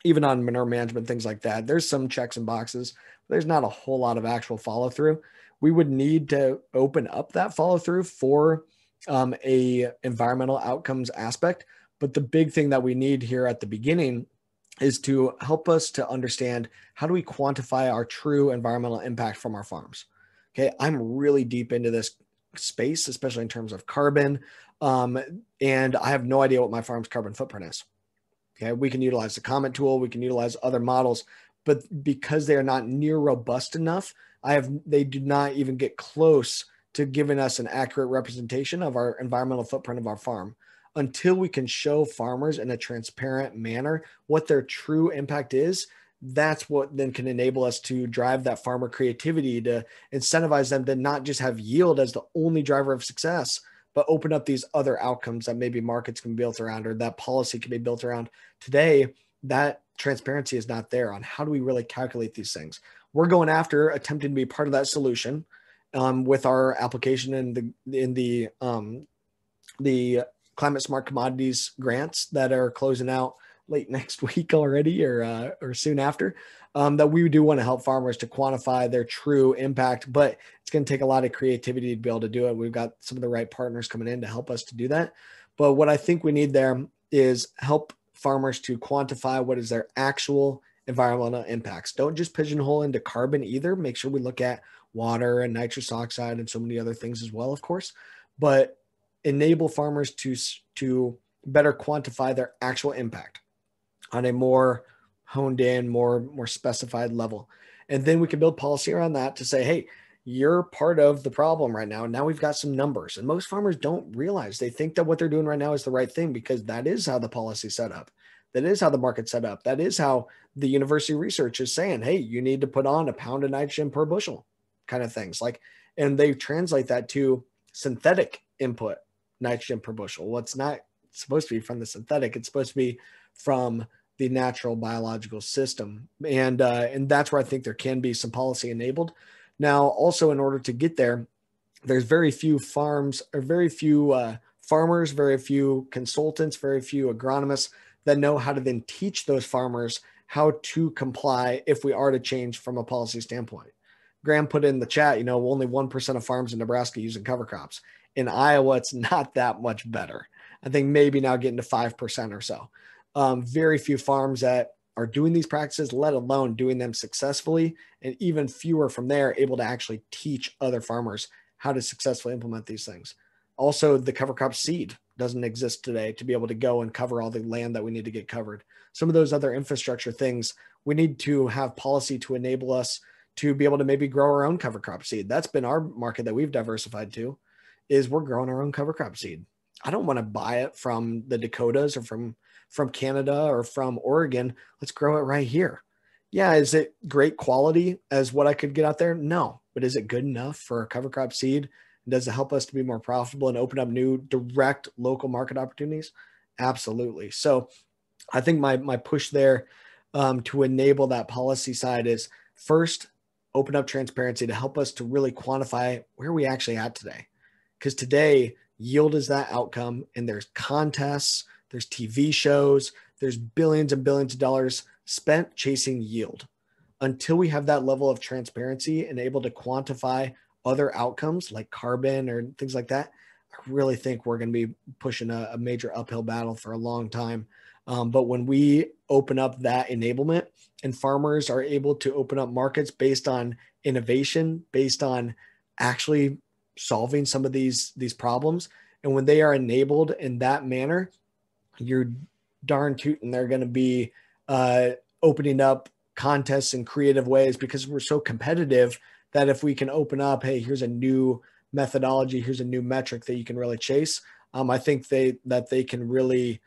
Even on manure management, things like that, there's some checks and boxes. There's not a whole lot of actual follow through. We would need to open up that follow through for a environmental outcomes aspect. But the big thing that we need here at the beginning is to help us to understand, how do we quantify our true environmental impact from our farms? Okay, I'm really deep into this space, especially in terms of carbon, and I have no idea what my farm's carbon footprint is. Okay, we can utilize the comment tool, we can utilize other models, but because they are not near robust enough, they do not even get close to giving us an accurate representation of our environmental footprint of our farm. Until we can show farmers in a transparent manner what their true impact is, that's what then can enable us to drive that farmer creativity, to incentivize them to not just have yield as the only driver of success, but open up these other outcomes that maybe markets can be built around, or that policy can be built around. Today, that transparency is not there on how do we really calculate these things. We're going after attempting to be part of that solution with our application in the Climate Smart Commodities grants that are closing out late next week already, or soon after, that we do want to help farmers to quantify their true impact, but it's going to take a lot of creativity to be able to do it. We've got some of the right partners coming in to help us to do that. But what I think we need there is help farmers to quantify what is their actual environmental impacts. Don't just pigeonhole into carbon either. Make sure we look at water and nitrous oxide and so many other things as well, of course, but enable farmers to better quantify their actual impact on a more honed in, more specified level. And then we can build policy around that to say, hey, you're part of the problem right now. And now we've got some numbers. And most farmers don't realize, they think that what they're doing right now is the right thing, because that is how the policy set up. That is how the market set up. That is how the university research is saying, hey, you need to put on a pound of nitrogen per bushel kind of things. And they translate that to synthetic input nitrogen per bushel. Well, it's not supposed to be from the synthetic. It's supposed to be from the natural biological system. And that's where I think there can be some policy enabled. Now, also in order to get there, there's very few farms, or very few farmers, very few consultants, very few agronomists that know how to then teach those farmers how to comply if we are to change from a policy standpoint. Graham put in the chat, only 1% of farms in Nebraska using cover crops. In Iowa, it's not that much better. I think maybe now getting to 5% or so. Very few farms that are doing these practices, let alone doing them successfully, and even fewer from there able to actually teach other farmers how to successfully implement these things. Also, the cover crop seed. doesn't exist today to be able to go and cover all the land that we need to get covered. Some of those other infrastructure things, we need to have policy to enable us to be able to maybe grow our own cover crop seed. That's been our market that we've diversified to, is we're growing our own cover crop seed. I don't want to buy it from the Dakotas or from Canada or from Oregon. Let's grow it right here. Yeah, is it great quality as what I could get out there? No, but is it good enough for a cover crop seed? Does it help us to be more profitable and open up new direct local market opportunities? Absolutely. So I think my push there to enable that policy side is first, open up transparency to help us to really quantify where we actually at today. Because today, yield is that outcome, and there's contests, there's TV shows, there's billions and billions of dollars spent chasing yield. Until we have that level of transparency and able to quantify other outcomes like carbon or things like that, I really think we're going to be pushing a major uphill battle for a long time. But when we open up that enablement and farmers are able to open up markets based on innovation, based on actually solving some of these problems, and when they are enabled in that manner, you're darn tootin' they're going to be opening up contests in creative ways, because we're so competitive that if we can open up, hey, here's a new methodology, here's a new metric that you can really chase. I think they can really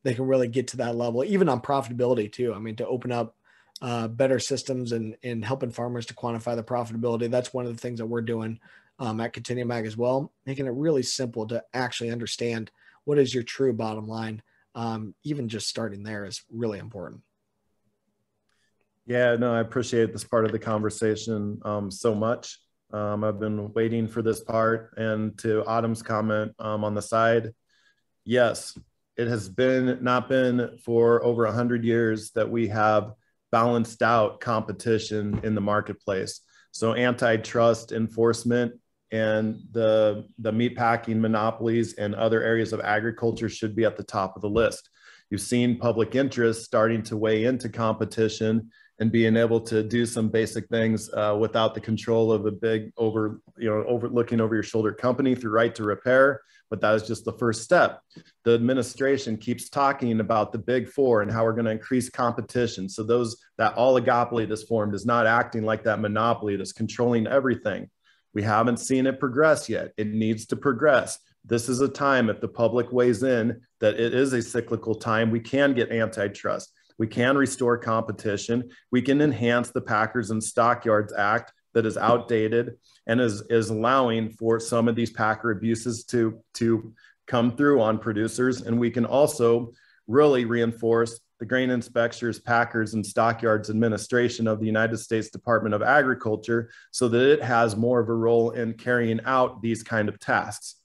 get to that level, even on profitability too. I mean, to open up better systems and helping farmers to quantify the profitability. That's one of the things that we're doing at Continuum Ag as well, making it really simple to actually understand what is your true bottom line. Even just starting there is really important. Yeah, no, I appreciate this part of the conversation so much. I've been waiting for this part. And to Autumn's comment on the side, yes, it has not been for over 100 years that we have balanced out competition in the marketplace. So antitrust enforcement and the meatpacking monopolies and other areas of agriculture should be at the top of the list. You've seen public interest starting to weigh into competition and being able to do some basic things without the control of a big looking over your shoulder company through right to repair. But that is just the first step. The administration keeps talking about the big four and how we're going to increase competition. So that oligopoly that's formed is not acting like that monopoly that's controlling everything. We haven't seen it progress yet. It needs to progress. This is a time, if the public weighs in, that it is a cyclical time. We can get antitrust. We can restore competition. We can enhance the Packers and Stockyards Act that is outdated and is allowing for some of these packer abuses to come through on producers. And we can also really reinforce the Grain Inspectors, Packers, and Stockyards Administration of the United States Department of Agriculture so that it has more of a role in carrying out these kind of tasks.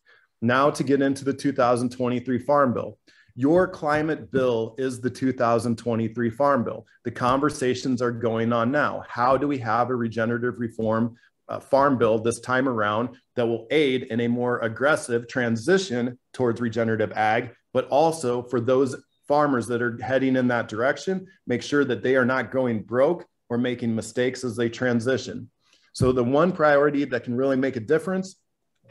Now to get into the 2023 Farm Bill. Your climate bill is the 2023 Farm Bill. The conversations are going on now. How do we have a regenerative reform farm bill this time around that will aid in a more aggressive transition towards regenerative ag, but also for those farmers that are heading in that direction, make sure that they are not going broke or making mistakes as they transition. So the one priority that can really make a difference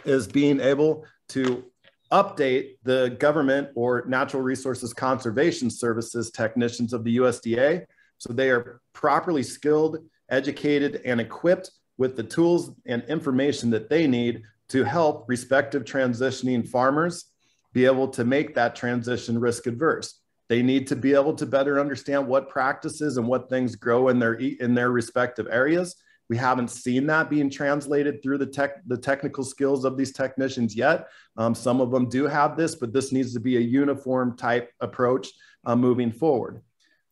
is being able to update the government or natural resources conservation services technicians of the USDA so they are properly skilled, educated, and equipped with the tools and information that they need to help respective transitioning farmers be able to make that transition risk adverse. They need to be able to better understand what practices and what things grow in their respective areas. We haven't seen that being translated through the technical skills of these technicians yet. Some of them do have this, but this needs to be a uniform type approach moving forward.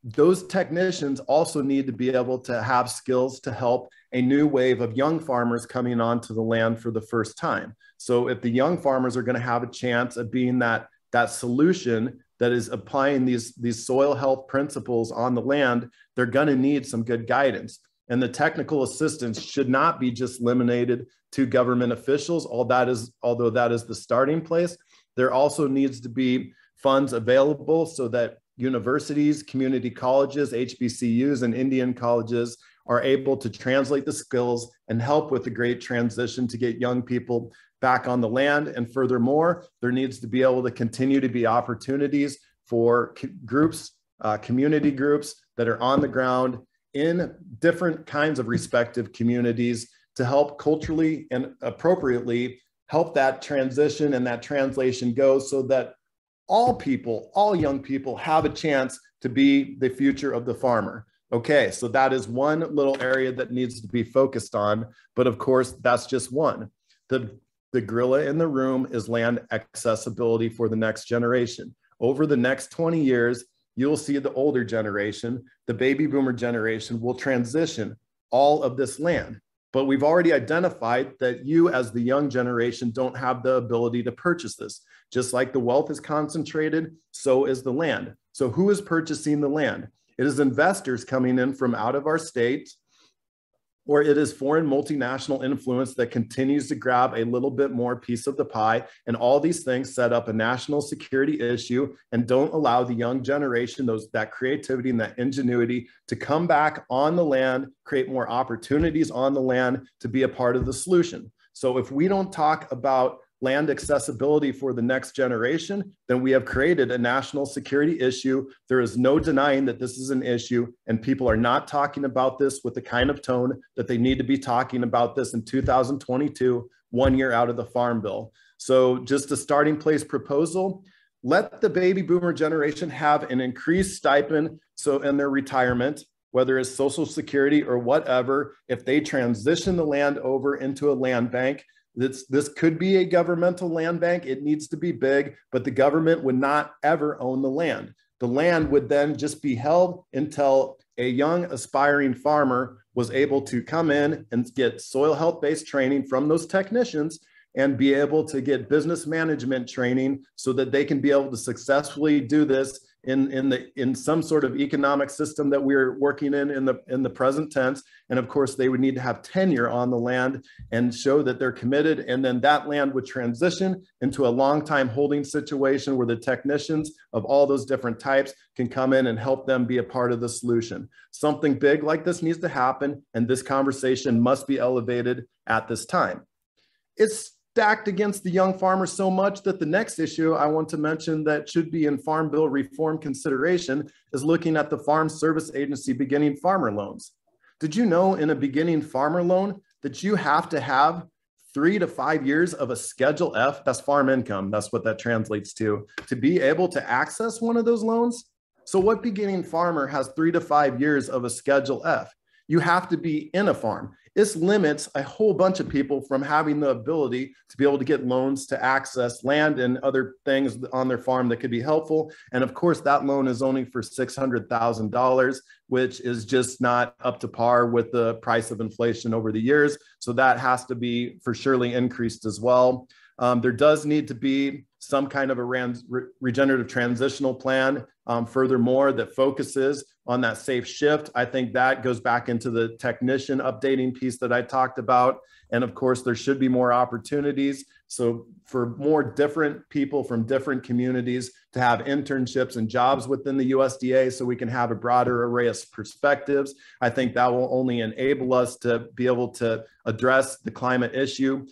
Those technicians also need to be able to have skills to help a new wave of young farmers coming onto the land for the first time. So if the young farmers are going to have a chance of being that solution that is applying these soil health principles on the land, they're going to need some good guidance. And the technical assistance should not be just limited to government officials, although that is the starting place. There also needs to be funds available so that universities, community colleges, HBCUs, and Indian colleges are able to translate the skills and help with the great transition to get young people back on the land. And furthermore, there needs to be able to continue to be opportunities for groups, community groups that are on the ground in different kinds of respective communities to help culturally and appropriately help that transition and that translation go, so that all people, all young people have a chance to be the future of the farmer. Okay, so that is one little area that needs to be focused on. But of course, that's just one. The gorilla in the room is land accessibility for the next generation. Over the next 20 years, you'll see the older generation, the baby boomer generation, will transition all of this land. But we've already identified that you as the young generation don't have the ability to purchase this. Just like the wealth is concentrated, so is the land. So who is purchasing the land? It is investors coming in from out of our state, or it is foreign multinational influence that continues to grab a little bit more piece of the pie. And all these things set up a national security issue and don't allow the young generation, that creativity and that ingenuity to come back on the land, create more opportunities on the land to be a part of the solution. So if we don't talk about land accessibility for the next generation, then we have created a national security issue. There is no denying that this is an issue, and people are not talking about this with the kind of tone that they need to be talking about this in 2022, 1 year out of the Farm Bill. So just a starting place proposal, let the baby boomer generation have an increased stipend so in their retirement, whether it's Social Security or whatever, if they transition the land over into a land bank. This could be a governmental land bank. It needs to be big, but the government would not ever own the land. The land would then just be held until a young aspiring farmer was able to come in and get soil health-based training from those technicians and be able to get business management training so that they can be able to successfully do this in some sort of economic system that we're working in the present tense. And of course, they would need to have tenure on the land and show that they're committed. And then that land would transition into a long time holding situation where the technicians of all those different types can come in and help them be a part of the solution. Something big like this needs to happen, and this conversation must be elevated at this time. It's stacked against the young farmers so much that the next issue I want to mention that should be in Farm Bill reform consideration is looking at the Farm Service Agency beginning farmer loans. Did you know in a beginning farmer loan that you have to have 3 to 5 years of a Schedule F, that's farm income, that's what that translates to be able to access one of those loans? So what beginning farmer has 3 to 5 years of a Schedule F? You have to be in a farm. This limits a whole bunch of people from having the ability to be able to get loans to access land and other things on their farm that could be helpful. And of course, that loan is only for $600,000, which is just not up to par with the price of inflation over the years. So that has to be for surely increased as well. There does need to be some kind of a regenerative transitional plan, furthermore, that focuses on that safe shift. I think that goes back into the technician updating piece that I talked about. And of course, there should be more opportunities. So for more different people from different communities to have internships and jobs within the USDA so we can have a broader array of perspectives, I think that will only enable us to be able to address the climate issue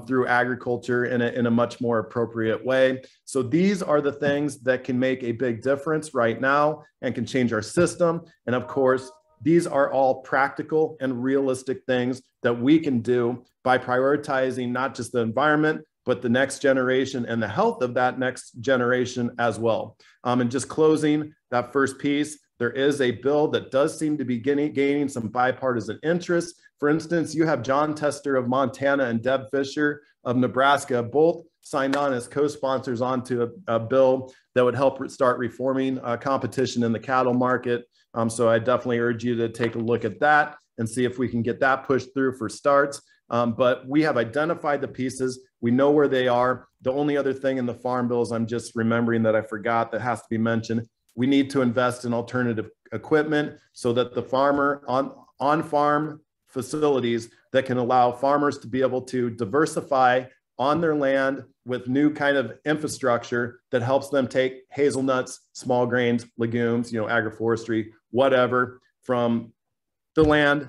through agriculture in a much more appropriate way. So these are the things that can make a big difference right now and can change our system. And of course, these are all practical and realistic things that we can do by prioritizing not just the environment, but the next generation and the health of that next generation as well. And just closing that first piece, there is a bill that does seem to be gaining some bipartisan interest. For instance, you have John Tester of Montana and Deb Fisher of Nebraska, both signed on as co-sponsors onto a bill that would help start reforming competition in the cattle market. So I definitely urge you to take a look at that and see if we can get that pushed through for starts. But we have identified the pieces. We know where they are. The only other thing in the Farm Bill is I'm just remembering that I forgot that has to be mentioned. We need to invest in alternative equipment so that the farmer on-farm facilities that can allow farmers to be able to diversify on their land with new kind of infrastructure that helps them take hazelnuts, small grains, legumes, agroforestry, whatever, from the land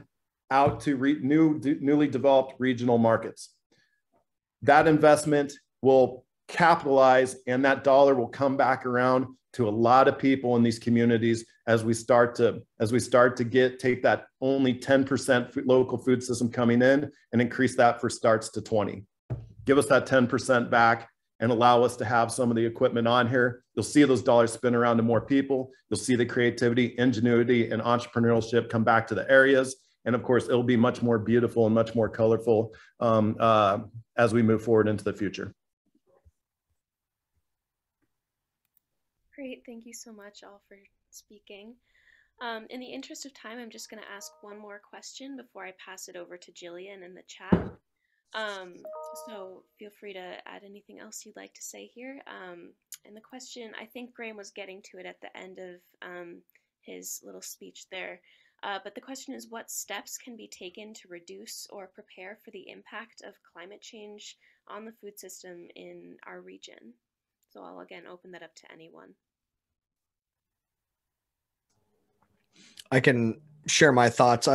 out to newly developed regional markets. That investment will capitalize, and that dollar will come back around to a lot of people in these communities as we start to take that only 10% local food system coming in and increase that for starts to 20. Give us that 10% back and allow us to have some of the equipment on here. You'll see those dollars spin around to more people. You'll see the creativity, ingenuity, and entrepreneurship come back to the areas. And of course, it'll be much more beautiful and much more colorful as we move forward into the future. Great, thank you so much all for speaking. In the interest of time, I'm just going to ask one more question before I pass it over to Jillian in the chat. So feel free to add anything else you'd like to say here. And the question, I think Graham was getting to it at the end of his little speech there. But the question is, what steps can be taken to reduce or prepare for the impact of climate change on the food system in our region? So I'll again open that up to anyone. I can share my thoughts.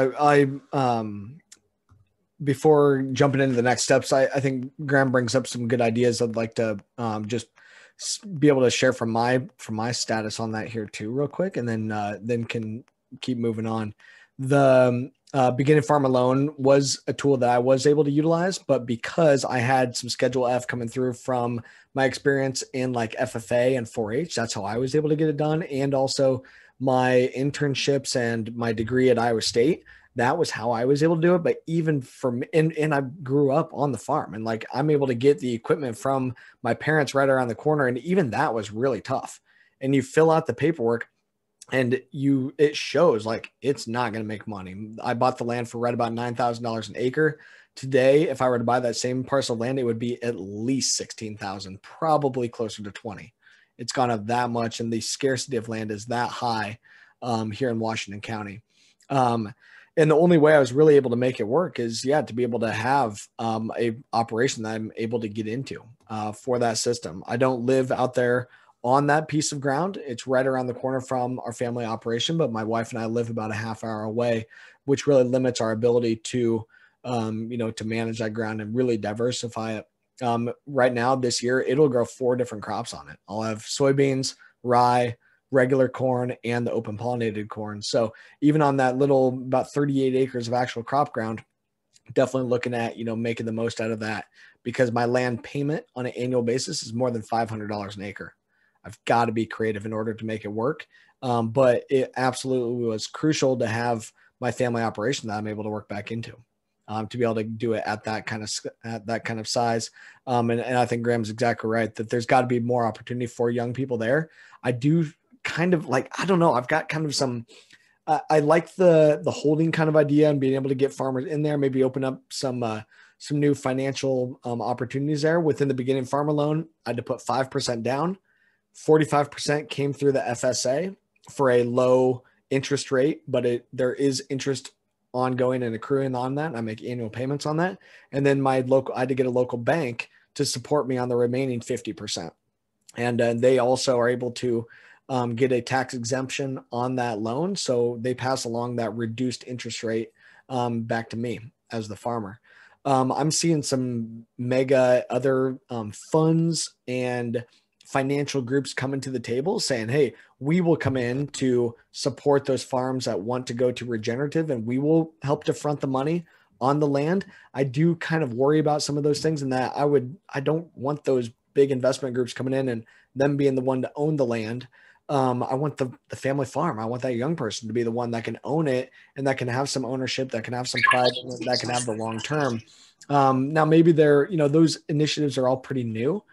Before jumping into the next steps, I think Graham brings up some good ideas. I'd like to just be able to share from my status on that here too, real quick, and then can keep moving on. The beginning farmer loan was a tool that I was able to utilize, but because I had some Schedule F coming through from my experience in like FFA and 4-H, that's how I was able to get it done, and also my internships and my degree at Iowa State. That was how I was able to do it. But even from, and I grew up on the farm, and like I'm able to get the equipment from my parents right around the corner. And even that was really tough. And you fill out the paperwork and it shows like it's not going to make money. I bought the land for right about $9,000 an acre. Today, if I were to buy that same parcel of land, it would be at least 16,000, probably closer to 20. It's gone up that much. And the scarcity of land is that high here in Washington County. And the only way I was really able to make it work is, to be able to have a operation that I'm able to get into for that system. I don't live out there on that piece of ground. It's right around the corner from our family operation, but my wife and I live about a half hour away, which really limits our ability to, to manage that ground and really diversify it. Right now, this year, it'll grow 4 different crops on it. I'll have soybeans, rye, regular corn, and the open pollinated corn. So even on that little, about 38 acres of actual crop ground, definitely looking at, making the most out of that, because my land payment on an annual basis is more than $500 an acre. I've got to be creative in order to make it work. But it absolutely was crucial to have my family operation that I'm able to work back into, to be able to do it at that kind of size. And I think Graham's exactly right that there's got to be more opportunity for young people there. I do kind of like, I don't know, I've got kind of some, I like the holding kind of idea and being able to get farmers in there, maybe open up some new financial opportunities there. Within the beginning farmer loan, I had to put 5% down. 45% came through the FSA for a low interest rate, but there is interest ongoing and accruing on that. And I make annual payments on that. And then I had to get a local bank to support me on the remaining 50%. And they also are able to get a tax exemption on that loan. So they pass along that reduced interest rate back to me as the farmer. I'm seeing some mega other funds and financial groups coming to the table saying, hey, we will come in to support those farms that want to go to regenerative, and we will help to front the money on the land. I do kind of worry about some of those things, and that I don't want those big investment groups coming in and them being the one to own the land. I want the family farm. I want that young person to be the one that can own it and that can have some ownership, that can have some pride, that can have the long term. Now maybe those initiatives are all pretty new.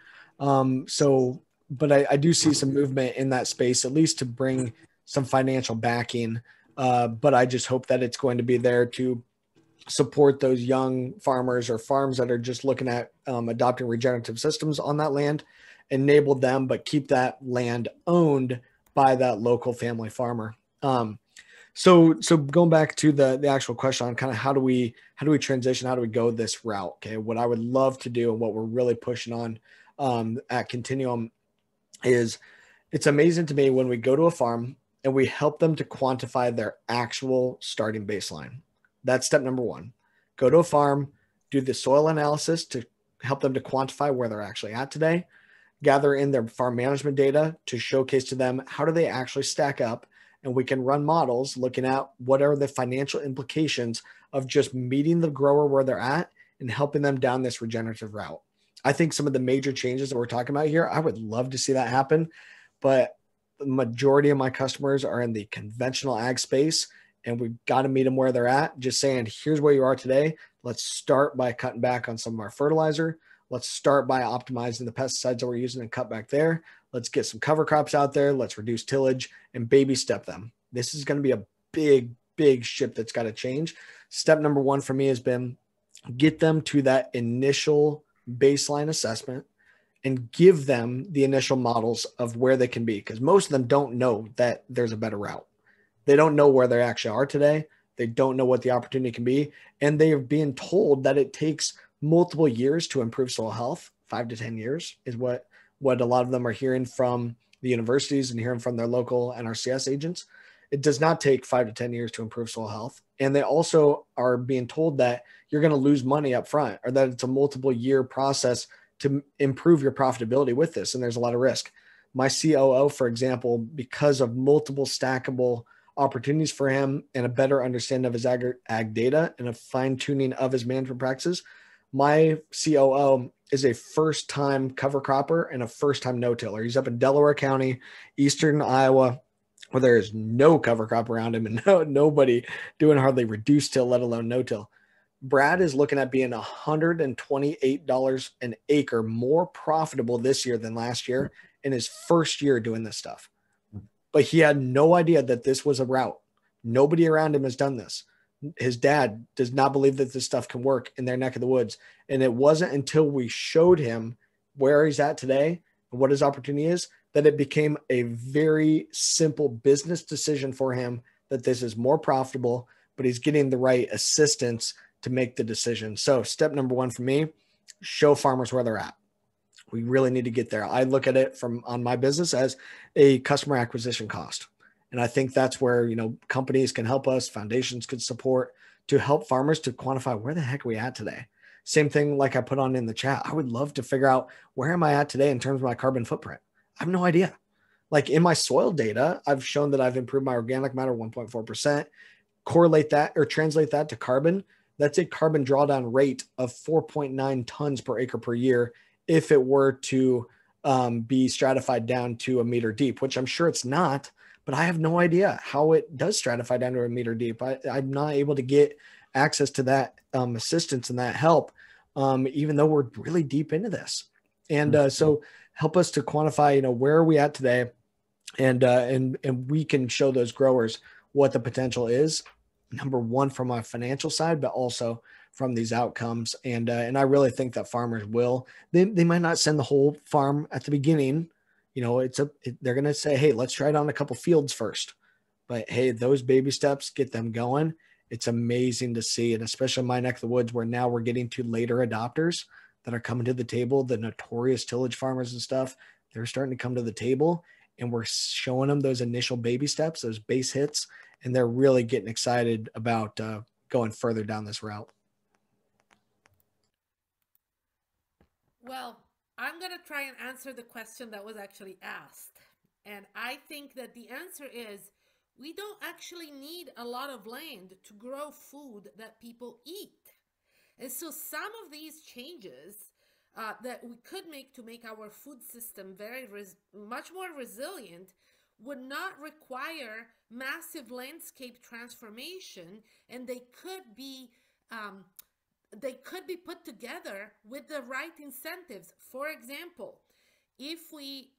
But I do see some movement in that space, at least to bring some financial backing. But I just hope that it's going to be there to support those young farmers or farms that are just looking at adopting regenerative systems on that land, enable them, but keep that land owned by that local family farmer. So going back to the actual question on kind of how do we transition, how do we go this route? Okay. What I would love to do and what we're really pushing on at Continuum is, it's amazing to me when we go to a farm and we help them to quantify their actual starting baseline. That's step number 1. Go to a farm, do the soil analysis to help them to quantify where they're actually at today, gather in their farm management data to showcase to them how do they actually stack up, and we can run models looking at what are the financial implications of just meeting the grower where they're at and helping them down this regenerative route. I think some of the major changes that we're talking about here, I would love to see that happen, but the majority of my customers are in the conventional ag space, and we've got to meet them where they're at. Just saying, here's where you are today. Let's start by cutting back on some of our fertilizer. Let's start by optimizing the pesticides that we're using and cut back there. Let's get some cover crops out there. Let's reduce tillage and baby step them. This is going to be a big, big ship that's got to change. Step number one for me has been get them to that initial baseline assessment and give them the initial models of where they can be, because most of them don't know that there's a better route. They don't know where they actually are today. They don't know what the opportunity can be. And they are being told that it takes multiple years to improve soil health. 5 to 10 years is what a lot of them are hearing from the universities and hearing from their local NRCS agents. It does not take 5 to 10 years to improve soil health. And they also are being told that you're going to lose money up front, or that it's a multiple year process to improve your profitability with this. And there's a lot of risk. My COO, for example, because of multiple stackable opportunities for him and a better understanding of his ag data and a fine tuning of his management practices, my COO is a first-time cover cropper and a first-time no-tiller. He's up in Delaware County, eastern Iowa, where there is no cover crop around him and nobody doing hardly reduced till, let alone no-till. Brad is looking at being $128 an acre more profitable this year than last year in his first year doing this stuff. But he had no idea that this was a route. Nobody around him has done this. His dad does not believe that this stuff can work in their neck of the woods. And it wasn't until we showed him where he's at today and what his opportunity is that it became a very simple business decision for him that this is more profitable, but he's getting the right assistance to make the decision. So step number one for me, show farmers where they're at. We really need to get there. I look at it on my business as a customer acquisition cost. And I think that's where, companies can help us, foundations could support to help farmers to quantify where the heck are we at today. Same thing like I put on in the chat. I would love to figure out where am I at today in terms of my carbon footprint. I have no idea. Like in my soil data, I've shown that I've improved my organic matter 1.4%. Correlate that or translate that to carbon. That's a carbon drawdown rate of 4.9 tons per acre per year if it were to be stratified down to a meter deep, which I'm sure it's not, but I have no idea how it does stratify down to a meter deep. I'm not able to get access to that assistance and that help, even though we're really deep into this. And so help us to quantify, where are we at today? And we can show those growers what the potential is, number one, from a financial side, but also from these outcomes. And I really think that farmers will, they might not send the whole farm at the beginning. They're going to say, hey, let's try it on a couple fields first. But hey, those baby steps, get them going. It's amazing to see. And especially in my neck of the woods, where now we're getting to later adopters that are coming to the table, the notorious tillage farmers and stuff, they're starting to come to the table, and we're showing them those initial baby steps, those base hits, and they're really getting excited about going further down this route. Well, I'm going to try and answer the question that was actually asked. And I think that the answer is we don't actually need a lot of land to grow food that people eat. And so some of these changes that we could make to make our food system much more resilient would not require massive landscape transformation, and they could be put together with the right incentives. For example, if we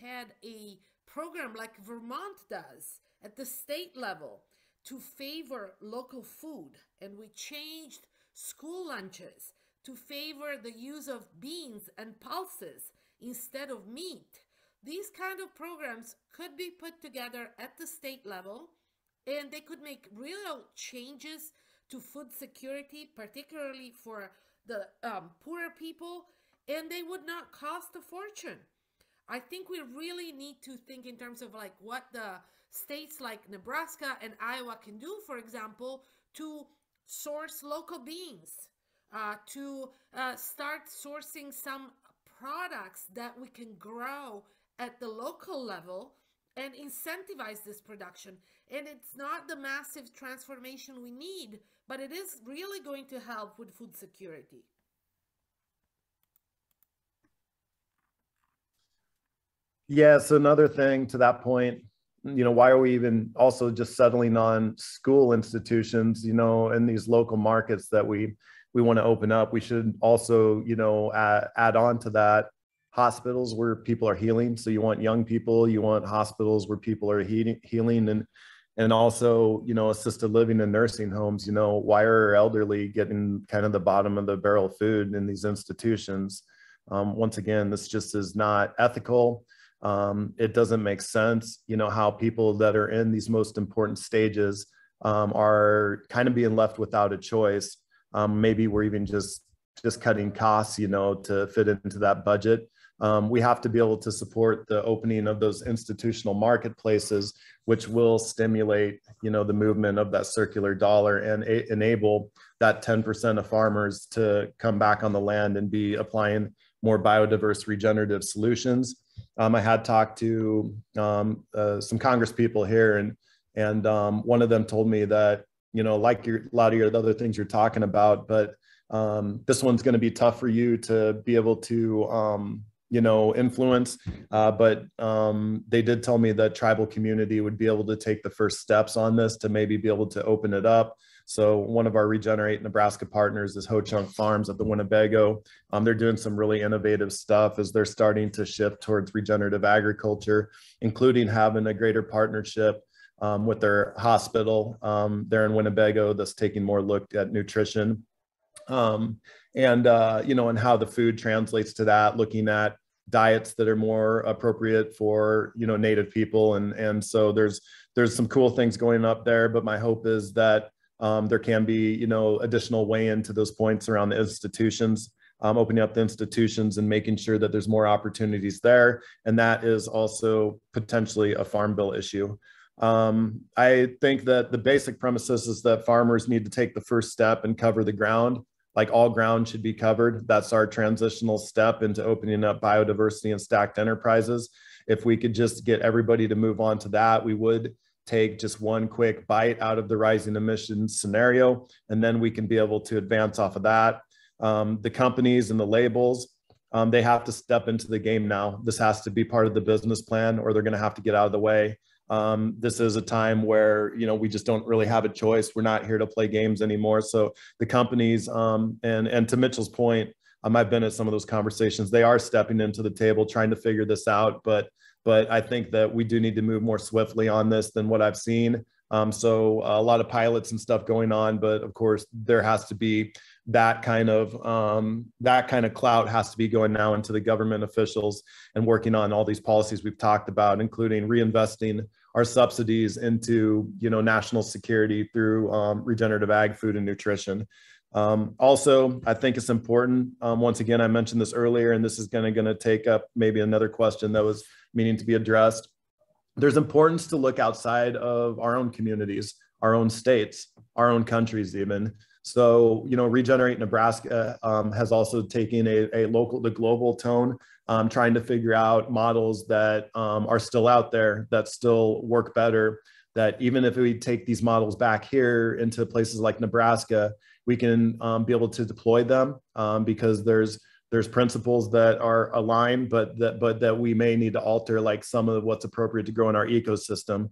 had a program like Vermont does at the state level to favor local food, and we changed school lunches to favor the use of beans and pulses instead of meat, these kind of programs could be put together at the state level, and they could make real changes to food security, particularly for the poorer people, and they would not cost a fortune. I think we really need to think in terms of like what the states like Nebraska and Iowa can do, for example, to source local beans to start sourcing some products that we can grow at the local level and incentivize this production. And it's not the massive transformation we need, but it is really going to help with food security. Yes, another thing to that point, why are we even also just settling on school institutions, in these local markets that we want to open up? We should also, add on to that hospitals where people are healing. So you want young people, you want hospitals where people are healing, and also, assisted living and nursing homes. Why are elderly getting kind of the bottom of the barrel food in these institutions? Once again, this just is not ethical. It doesn't make sense, how people that are in these most important stages are kind of being left without a choice. Maybe we're even just cutting costs, to fit into that budget. We have to be able to support the opening of those institutional marketplaces, which will stimulate, the movement of that circular dollar and enable that 10% of farmers to come back on the land and be applying more biodiverse regenerative solutions. I had talked to some Congress people here, and one of them told me that, like a lot of your other things you're talking about, but this one's going to be tough for you to be able to, influence. But they did tell me that tribal community would be able to take the first steps on this to maybe be able to open it up. So one of our Regenerate Nebraska partners is Ho-Chunk Farms at the Winnebago. They're doing some really innovative stuff as they're starting to shift towards regenerative agriculture, including having a greater partnership with their hospital there in Winnebago that's taking more look at nutrition. And how the food translates to that, looking at diets that are more appropriate for, Native people. And so there's some cool things going up there, but my hope is that there can be, additional weigh-in to those points around the institutions, opening up the institutions and making sure that there's more opportunities there. And that is also potentially a farm bill issue. I think that the basic premises is that farmers need to take the first step and cover the ground. Like all ground should be covered. That's our transitional step into opening up biodiversity and stacked enterprises. If we could just get everybody to move on to that, we would take just one quick bite out of the rising emissions scenario, and then we can be able to advance off of that. The companies and the labels, they have to step into the game now. This has to be part of the business plan, or they're going to have to get out of the way. This is a time where, we just don't really have a choice. We're not here to play games anymore. So the companies, and to Mitchell's point, I've been at some of those conversations. They are stepping into the table, trying to figure this out. But I think that we do need to move more swiftly on this than what I've seen. So a lot of pilots and stuff going on, but of course there has to be that kind of clout has to be going now into the government officials and working on all these policies we've talked about, including reinvesting our subsidies into, national security through regenerative ag, food and nutrition. Also, I think it's important. Once again, I mentioned this earlier, and this is going to take up maybe another question that was meaning to be addressed. There's importance to look outside of our own communities, our own states, our own countries even. So, Regenerate Nebraska has also taken a local to global tone, trying to figure out models that are still out there, that still work better, that even if we take these models back here into places like Nebraska, we can be able to deploy them because there's principles that are aligned, but that we may need to alter, like some of what's appropriate to grow in our ecosystem.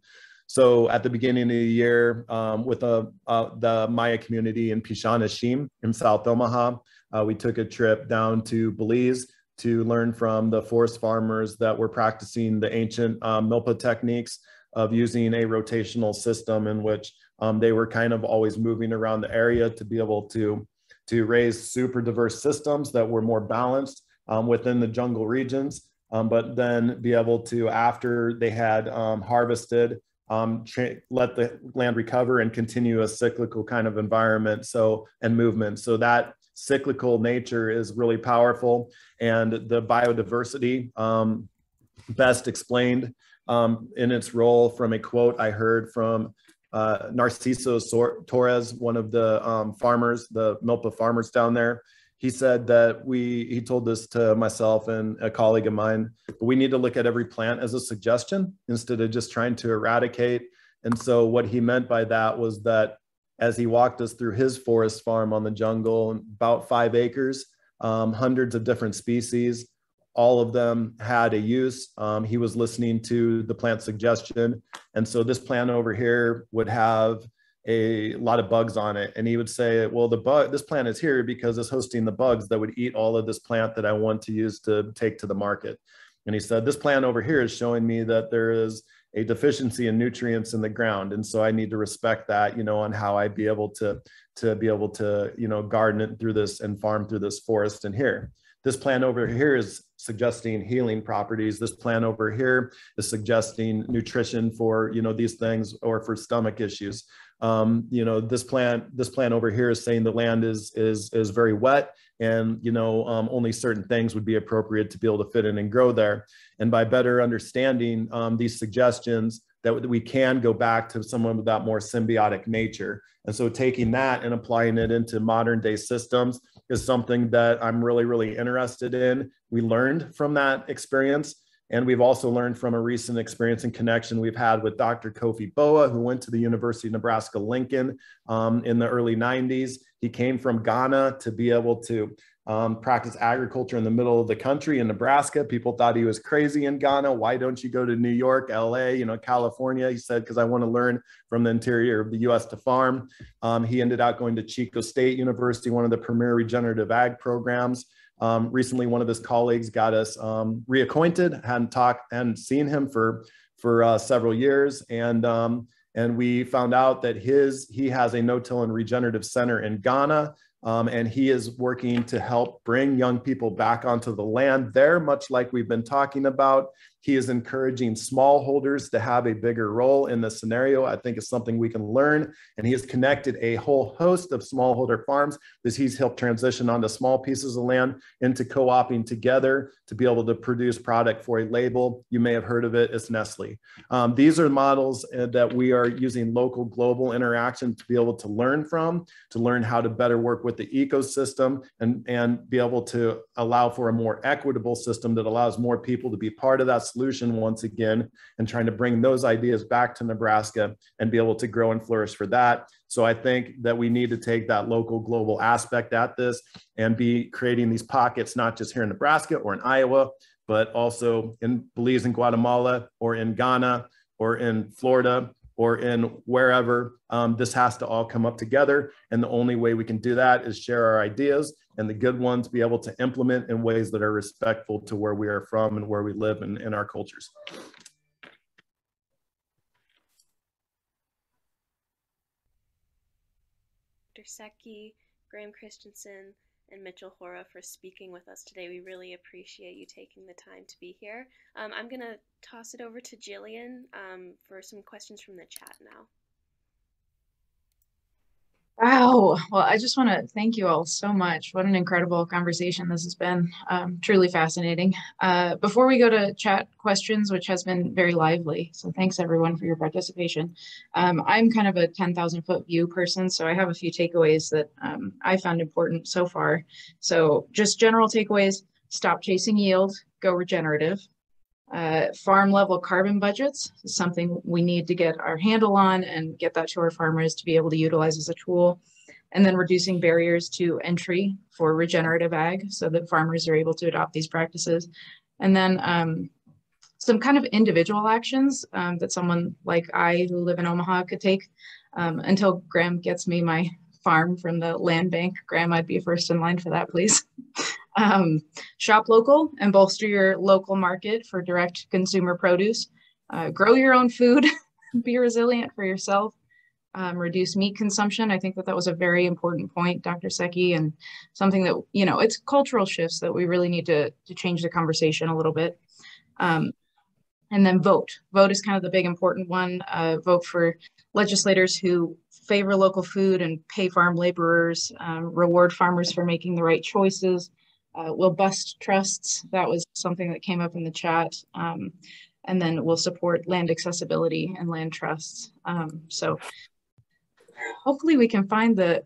So at the beginning of the year, with the Maya community in Pishanashim in South Omaha, we took a trip down to Belize to learn from the forest farmers that were practicing the ancient milpa techniques of using a rotational system in which they were kind of always moving around the area to be able to raise super diverse systems that were more balanced within the jungle regions, but then be able to, after they had harvested, let the land recover and continue a cyclical kind of environment and movement. So that cyclical nature is really powerful, and the biodiversity best explained in its role from a quote I heard from Narciso Torres, one of the farmers, the Milpa farmers down there, he said that he told this to myself and a colleague of mine, but we need to look at every plant as a suggestion instead of just trying to eradicate. And so what he meant by that was that as he walked us through his forest farm on the jungle, about 5 acres, hundreds of different species, all of them had a use. He was listening to the plant suggestion. And so this plant over here would have a lot of bugs on it. And he would say, well, this plant is here because it's hosting the bugs that would eat all of this plant that I want to use to take to the market. And he said, this plant over here is showing me that there is a deficiency in nutrients in the ground. And so I need to respect that, on how I'd be able to garden it through this and farm through this forest in here. This plant over here is suggesting healing properties. This plant over here is suggesting nutrition for, these things, or for stomach issues. This plant over here is saying the land is very wet, and only certain things would be appropriate to be able to fit in and grow there. And by better understanding these suggestions, that we can go back to someone with that more symbiotic nature. And so taking that and applying it into modern day systems is something that I'm really, really interested in. We learned from that experience. And we've also learned from a recent experience and connection we've had with Dr. Kofi Boa, who went to the University of Nebraska, Lincoln in the early 90s. He came from Ghana to be able to practice agriculture in the middle of the country in Nebraska. People thought he was crazy in Ghana. Why don't you go to New York, LA, California? He said, because I want to learn from the interior of the US to farm. He ended up going to Chico State University, one of the premier regenerative ag programs. Recently, one of his colleagues got us reacquainted, hadn't seen him for several years. And we found out that he has a no-till and regenerative center in Ghana. And he is working to help bring young people back onto the land there, much like we've been talking about. He is encouraging smallholders to have a bigger role in this scenario. I think it's something we can learn. And he has connected a whole host of smallholder farms that he's helped transition onto small pieces of land into co-oping together to be able to produce product for a label. You may have heard of it, it's Nestle. These are models that we are using local global interaction to be able to learn from, to learn how to better work with the ecosystem and be able to allow for a more equitable system that allows more people to be part of that solution once again, and trying to bring those ideas back to Nebraska and be able to grow and flourish for that. So I think that we need to take that local global aspect at this and be creating these pockets, not just here in Nebraska or in Iowa, but also in Belize and Guatemala, or in Ghana, or in Florida, or in wherever. This has to all come up together. And the only way we can do that is share our ideas, and the good ones be able to implement in ways that are respectful to where we are from and where we live in our cultures. Dr. Secchi, Graham Christensen, and Mitchell Hora for speaking with us today. We really appreciate you taking the time to be here. I'm going to toss it over to Jillian for some questions from the chat now. Wow. Well, I just want to thank you all so much. What an incredible conversation this has been. Truly fascinating. Before we go to chat questions, which has been very lively, so thanks everyone for your participation. I'm kind of a 10,000 foot view person, so I have a few takeaways that I found important so far. So just general takeaways: stop chasing yield, go regenerative. Farm level carbon budgets is something we need to get our handle on and get that to our farmers to be able to utilize as a tool. And then reducing barriers to entry for regenerative ag so that farmers are able to adopt these practices. And then some kind of individual actions that someone like I, who live in Omaha, could take until Graham gets me my farm from the land bank. Graham, I'd be first in line for that, please. Shop local and bolster your local market for direct consumer produce. Grow your own food, be resilient for yourself, reduce meat consumption. I think that was a very important point, Dr. Secchi, and something that, it's cultural shifts that we really need to change the conversation a little bit. And then vote. Vote is kind of the big important one. Vote for legislators who favor local food and pay farm laborers, reward farmers for making the right choices. Will bust trusts. That was something that came up in the chat. And and then we'll support land accessibility and land trusts. So hopefully we can find the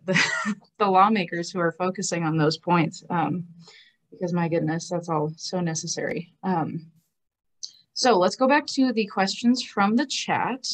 lawmakers who are focusing on those points, because my goodness, that's all so necessary. So let's go back to the questions from the chat.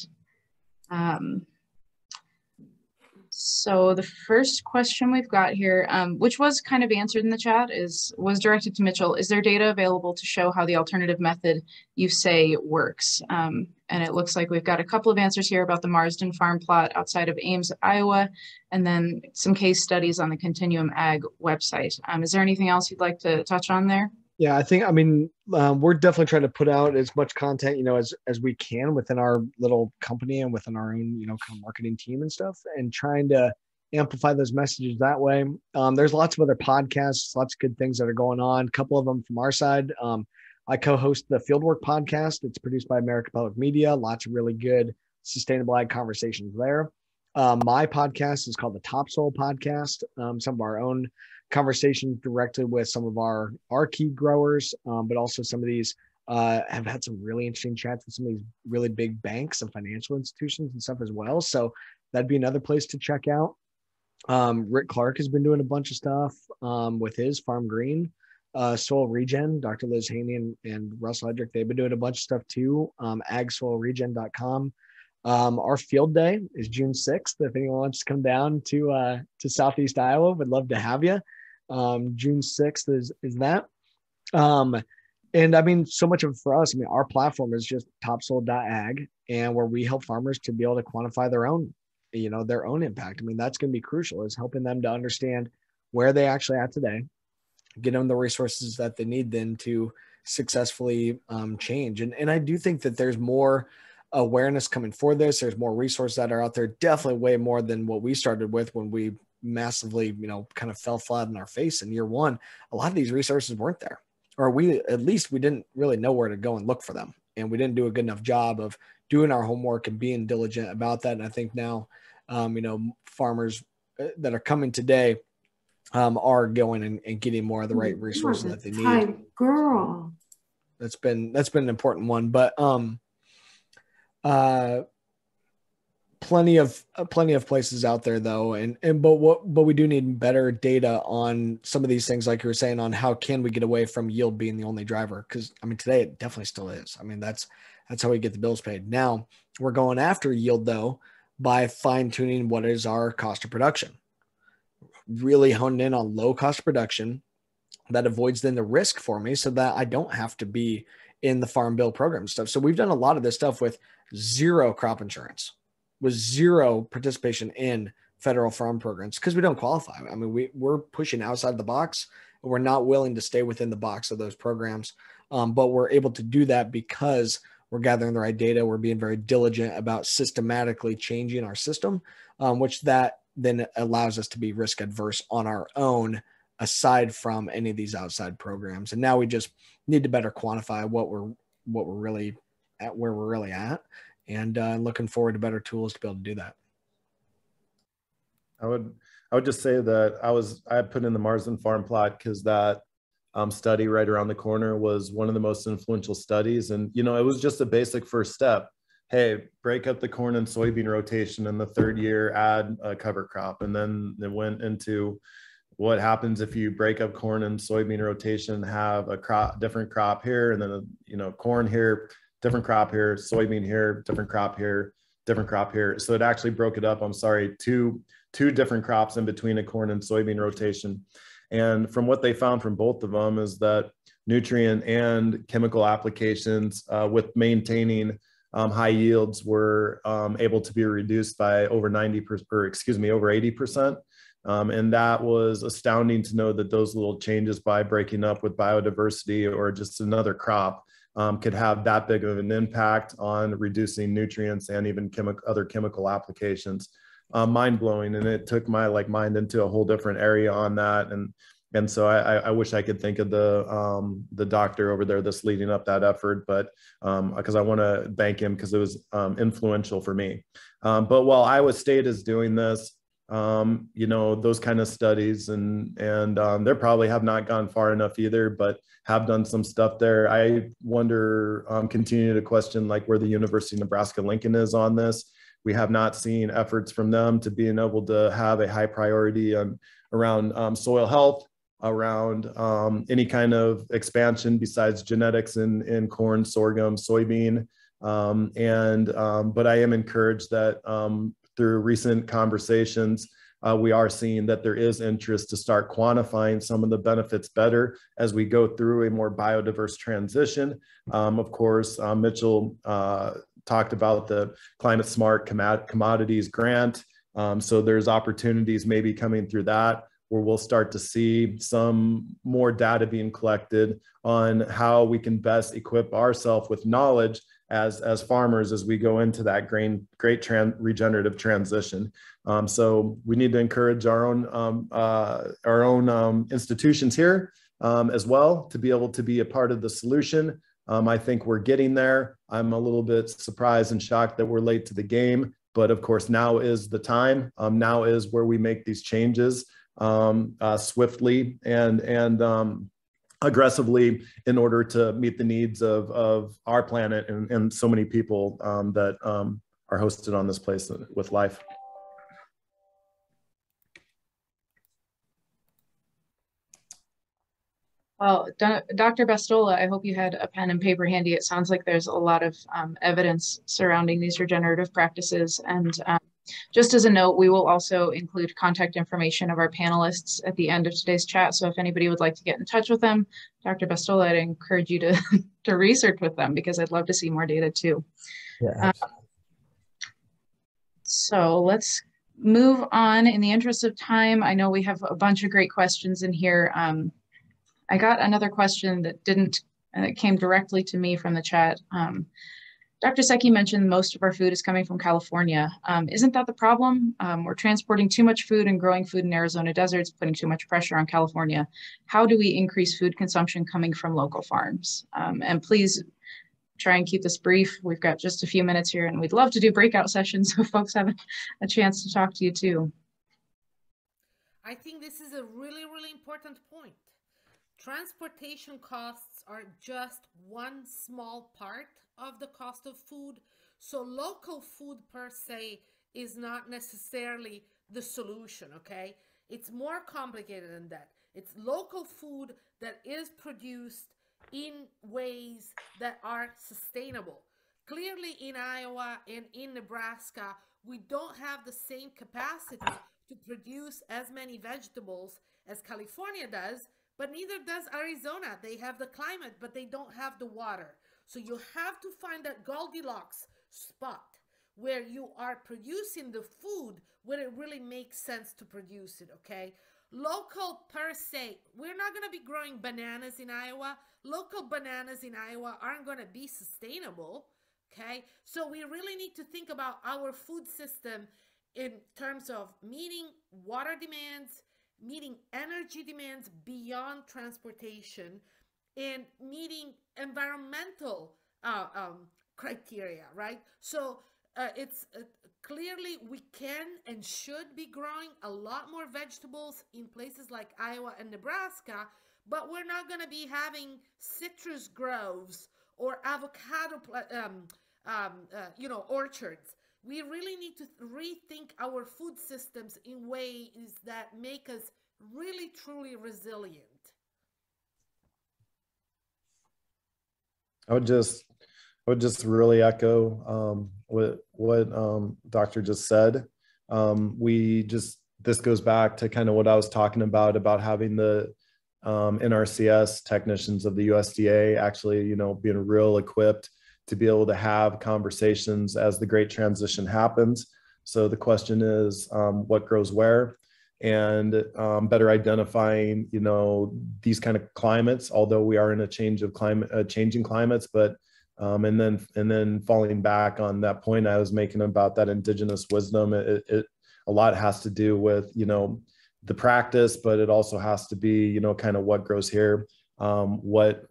So the first question we've got here, which was kind of answered in the chat, was directed to Mitchell. Is there data available to show how the alternative method you say works? And it looks like we've got a couple of answers here about the Marsden farm plot outside of Ames, Iowa, and then some case studies on the Continuum Ag website. Is there anything else you'd like to touch on there? Yeah, I mean, we're definitely trying to put out as much content, as we can within our little company and within our own, kind of marketing team and stuff, and trying to amplify those messages that way. There's lots of other podcasts, lots of good things that are going on. A couple of them from our side. I co-host the Fieldwork podcast. It's produced by American Public Media. Lots of really good sustainable ag conversations there. My podcast is called the Topsoil Podcast. Some of our own conversations directly with some of our key growers, but also some of these have had some really interesting chats with some of these really big banks and financial institutions and stuff as well. So that'd be another place to check out. Rick Clark has been doing a bunch of stuff with his Farm Green, Soil Regen. Dr. Liz Haney and Russell Hedrick, they've been doing a bunch of stuff too. agsoilregen.com. Our field day is June 6th. If anyone wants to come down to Southeast Iowa, would love to have you. June 6th is that. And I mean, so much of it for us, I mean, our platform is just topsoil.ag, and where we help farmers to be able to quantify their own impact. I mean, that's going to be crucial, is helping them to understand where they actually at today, get them the resources that they need then to successfully change. And I do think that there's more awareness coming for this. There's more resources that are out there, definitely way more than what we started with when we massively, kind of fell flat in our face in year one. A lot of these resources weren't there, or we didn't really know where to go and look for them. And we didn't do a good enough job of doing our homework and being diligent about that. And I think now, farmers that are coming today are going and getting more of the right resources that they need. Girl. That's been an important one, but plenty of places out there though. But we do need better data on some of these things, like you were saying, on how can we get away from yield being the only driver? Because I mean, today it definitely still is. I mean, that's how we get the bills paid. Now we're going after yield though by fine tuning what is our cost of production, really honed in on low cost of production that avoids then the risk for me, so that I don't have to be in the farm bill program stuff. So we've done a lot of this stuff with zero crop insurance, with zero participation in federal farm programs, because we don't qualify. I mean, we're pushing outside the box, and we're not willing to stay within the box of those programs. But we're able to do that because we're gathering the right data. We're being very diligent about systematically changing our system, which that then allows us to be risk adverse on our own, aside from any of these outside programs. And now we just need to better quantify what we're really at, where we're really at, and looking forward to better tools to be able to do that. I would just say that I had put in the Marsden farm plot because that study right around the corner was one of the most influential studies. And, it was just a basic first step. Hey, break up the corn and soybean rotation in the third year, add a cover crop. And then it went into what happens if you break up corn and soybean rotation, have a different crop here, and then, corn here, different crop here, soybean here, different crop here, different crop here. So it actually broke it up. Two different crops in between a corn and soybean rotation. And from what they found from both of them is that nutrient and chemical applications with maintaining high yields were able to be reduced by over 80%. And that was astounding to know that those little changes by breaking up with biodiversity or just another crop could have that big of an impact on reducing nutrients and even other chemical applications. Mind blowing. And it took my mind into a whole different area on that. And so I wish I could think of the doctor over there that's leading up that effort, but because I want to thank him because it was influential for me. But while Iowa State is doing this, you know, those kind of studies, and they probably have not gone far enough either, but have done some stuff there. I wonder, continue to question like where the University of Nebraska Lincoln is on this. We have not seen efforts from them to being able to have a high priority around soil health, around any kind of expansion besides genetics in corn, sorghum, soybean. But I am encouraged that through recent conversations, we are seeing that there is interest to start quantifying some of the benefits better as we go through a more biodiverse transition. Of course, Mitchell talked about the Climate Smart Commodities Grant. So there's opportunities maybe coming through that, where we'll start to see some more data being collected on how we can best equip ourselves with knowledge as farmers as we go into that great regenerative transition. So we need to encourage our own institutions here as well to be able to be a part of the solution. I think we're getting there. I'm a little bit surprised and shocked that we're late to the game, but of course now is the time. Now is where we make these changes swiftly and aggressively in order to meet the needs of our planet and so many people that are hosted on this place with life. Well, Dr. Bastola, I hope you had a pen and paper handy. It sounds like there's a lot of evidence surrounding these regenerative practices. And just as a note, we will also include contact information of our panelists at the end of today's chat. So if anybody would like to get in touch with them, Dr. Bastola, I'd encourage you to research with them, because I'd love to see more data too. Yeah. So let's move on in the interest of time. I know we have a bunch of great questions in here. I got another question that came directly to me from the chat. Dr. Secchi mentioned most of our food is coming from California. Isn't that the problem? We're transporting too much food and growing food in Arizona deserts, putting too much pressure on California. How do we increase food consumption coming from local farms? And please try and keep this brief. We've got just a few minutes here, and we'd love to do breakout sessions so folks have a chance to talk to you too. I think this is a really, really important point. Transportation costs are just one small part of the cost of food. So local food per se is not necessarily the solution, okay? It's more complicated than that. It's local food that is produced in ways that are sustainable. Clearly in Iowa and in Nebraska, we don't have the same capacity to produce as many vegetables as California does, but neither does Arizona. They have the climate, but they don't have the water. So you have to find that Goldilocks spot where you are producing the food where it really makes sense to produce it, okay? Local per se, we're not gonna be growing bananas in Iowa. Local bananas in Iowa aren't gonna be sustainable, okay? So we really need to think about our food system in terms of meeting water demands, meeting energy demands beyond transportation, and meeting environmental criteria, right? So it's clearly we can and should be growing a lot more vegetables in places like Iowa and Nebraska, but we're not going to be having citrus groves or avocado, orchards. We really need to rethink our food systems in ways that make us really, truly resilient. I would just really echo what Doctor just said. This goes back to kind of what I was talking about having the NRCS technicians of the USDA actually, being real equipped to be able to have conversations as the great transition happens. So the question is, what grows where, and better identifying, these kind of climates, although we are in a changing climates, but and then falling back on that point I was making about that indigenous wisdom. A lot has to do with, the practice, but it also has to be, kind of what grows here. What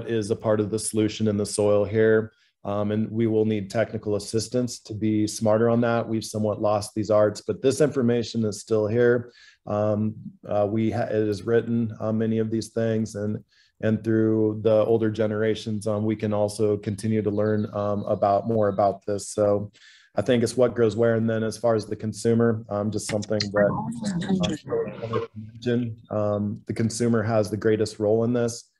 is a part of the solution in the soil here? and we will need technical assistance to be smarter on that. We've somewhat lost these arts, but this information is still here. It is written, many of these things, and through the older generations, we can also continue to learn more about this. So I think it's what grows where. And then as far as the consumer, just something that the consumer has the greatest role in this,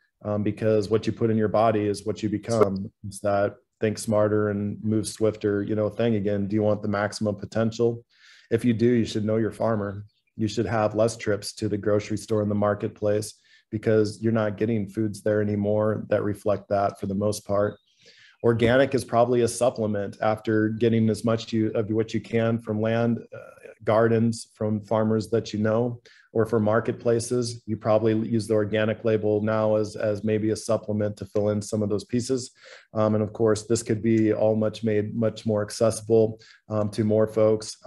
because what you put in your body is what you become. It's that think smarter and move swifter, thing again. Do you want the maximum potential? If you do, you should know your farmer. You should have less trips to the grocery store in the marketplace, because you're not getting foods there anymore that reflect that for the most part. Organic is probably a supplement after getting as much of what you can from land, gardens, from farmers that or for marketplaces. You probably use the organic label now as maybe a supplement to fill in some of those pieces. And of course, this could be made much more accessible to more folks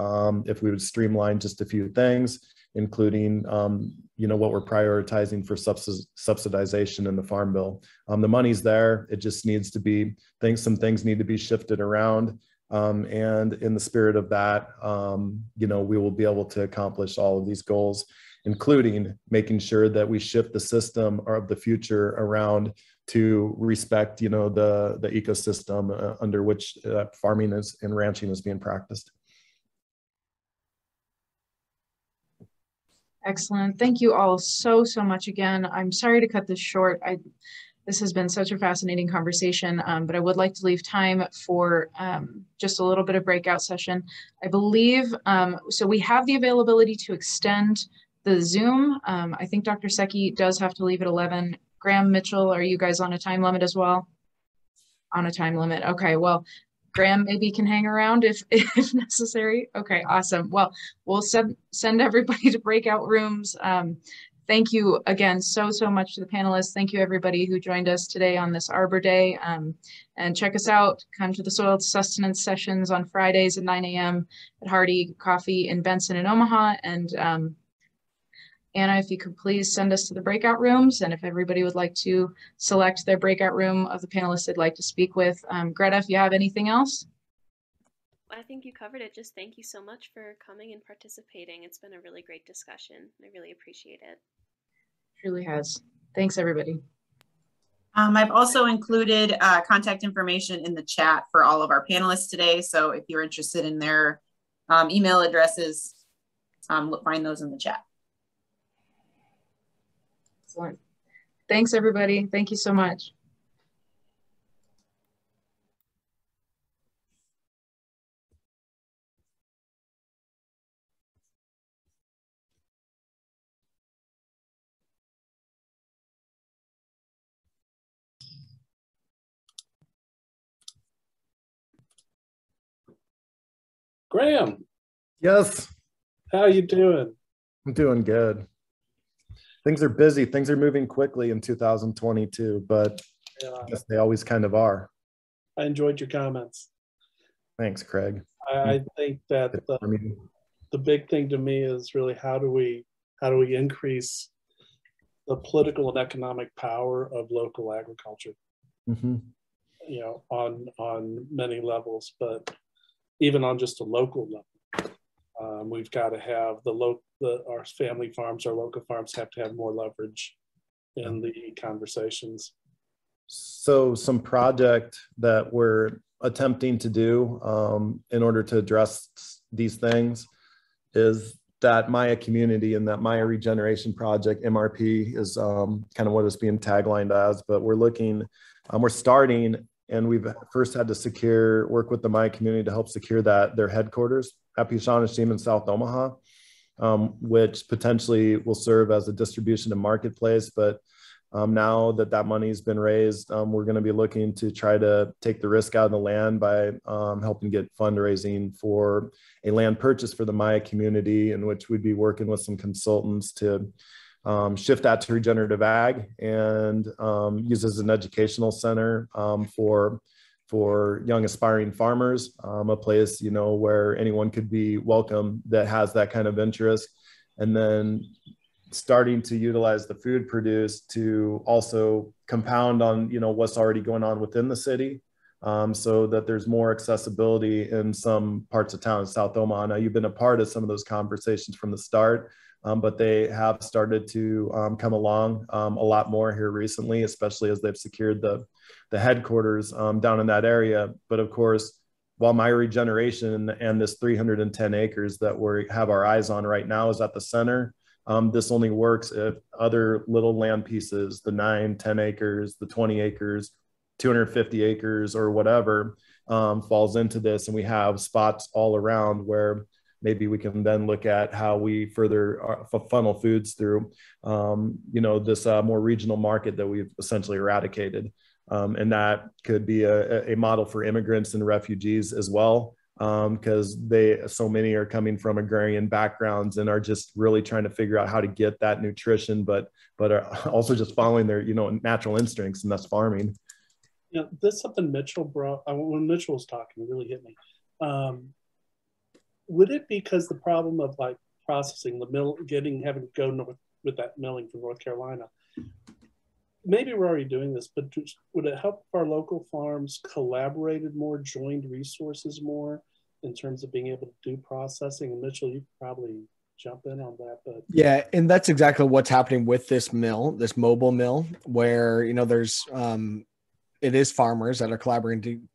if we would streamline just a few things, including what we're prioritizing for subsidization in the Farm Bill. The money's there. It just needs to be some things need to be shifted around. And in the spirit of that, we will be able to accomplish all of these goals, including making sure that we shift the system of the future around to respect, the ecosystem under which farming and ranching is being practiced. Excellent. Thank you all so much again. I'm sorry to cut this short. This has been such a fascinating conversation, but I would like to leave time for just a little bit of breakout session. I believe, so we have the availability to extend the Zoom. I think Dr. Secchi does have to leave at 11. Graham, Mitchell, are you guys on a time limit as well? On a time limit. Okay, well, Graham maybe can hang around if necessary. Okay, awesome. Well, we'll send everybody to breakout rooms. Thank you again so much to the panelists. Thank you everybody who joined us today on this Arbor Day. And check us out. Come to the Soil Sustenance sessions on Fridays at 9 a.m. at Hardy Coffee in Benson and Omaha. And Anna, if you could please send us to the breakout rooms, and if everybody would like to select their breakout room of the panelists they'd like to speak with. Greta, if you have anything else? I think you covered it. Just thank you so much for coming and participating. It's been a really great discussion. I really appreciate it. Truly has. Thanks, everybody. I've also included contact information in the chat for all of our panelists today. So if you're interested in their email addresses, find those in the chat. Excellent. Thanks, everybody. Thank you so much. Graham. Yes. How you doing? I'm doing good. Things are busy. Things are moving quickly in 2022, but yeah. I guess they always kind of are. I enjoyed your comments. Thanks, Craig. I think that the big thing to me is really how do we increase the political and economic power of local agriculture? Mm-hmm. On many levels, but even on just a local level, we've got to have our family farms, our local farms have to have more leverage in the conversations. So some project that we're attempting to do in order to address these things is that Maya community and that Maya regeneration project. MRP is kind of what it's being taglined as, but we're starting, and we've first had to work with the Maya community to help secure their headquarters at Pishanashim in South Omaha, which potentially will serve as a distribution and marketplace. But now that money's been raised, we're going to be looking to try to take the risk out of the land by helping get fundraising for a land purchase for the Maya community, in which we'd be working with some consultants to shift that to regenerative ag and use as an educational center for young aspiring farmers, a place, where anyone could be welcome that has that kind of interest. And then starting to utilize the food produced to also compound on, what's already going on within the city, so that there's more accessibility in some parts of town in South Omaha. Now, you've been a part of some of those conversations from the start, but they have started to come along a lot more here recently, especially as they've secured the headquarters down in that area. But of course, while my regeneration and this 310 acres that we have our eyes on right now is at the center, this only works if other little land pieces, the 9, 10 acres, the 20 acres, 250 acres or whatever falls into this. And we have spots all around where maybe we can then look at how we further funnel foods through, this more regional market that we've essentially eradicated. And that could be a model for immigrants and refugees as well, because so many are coming from agrarian backgrounds and are just really trying to figure out how to get that nutrition, but are also just following their natural instincts, and that's farming. Yeah, that's something Mitchell brought. When Mitchell was talking, it really hit me. Would it be because the problem of like processing the mill, having to go north with that milling from North Carolina? Maybe we're already doing this, but would it help if our local farms collaborated more, joined resources more in terms of being able to do processing? And Mitchell, you could probably jump in on that. But yeah, and that's exactly what's happening with this mill, this mobile mill, where there's it is farmers that are collaborating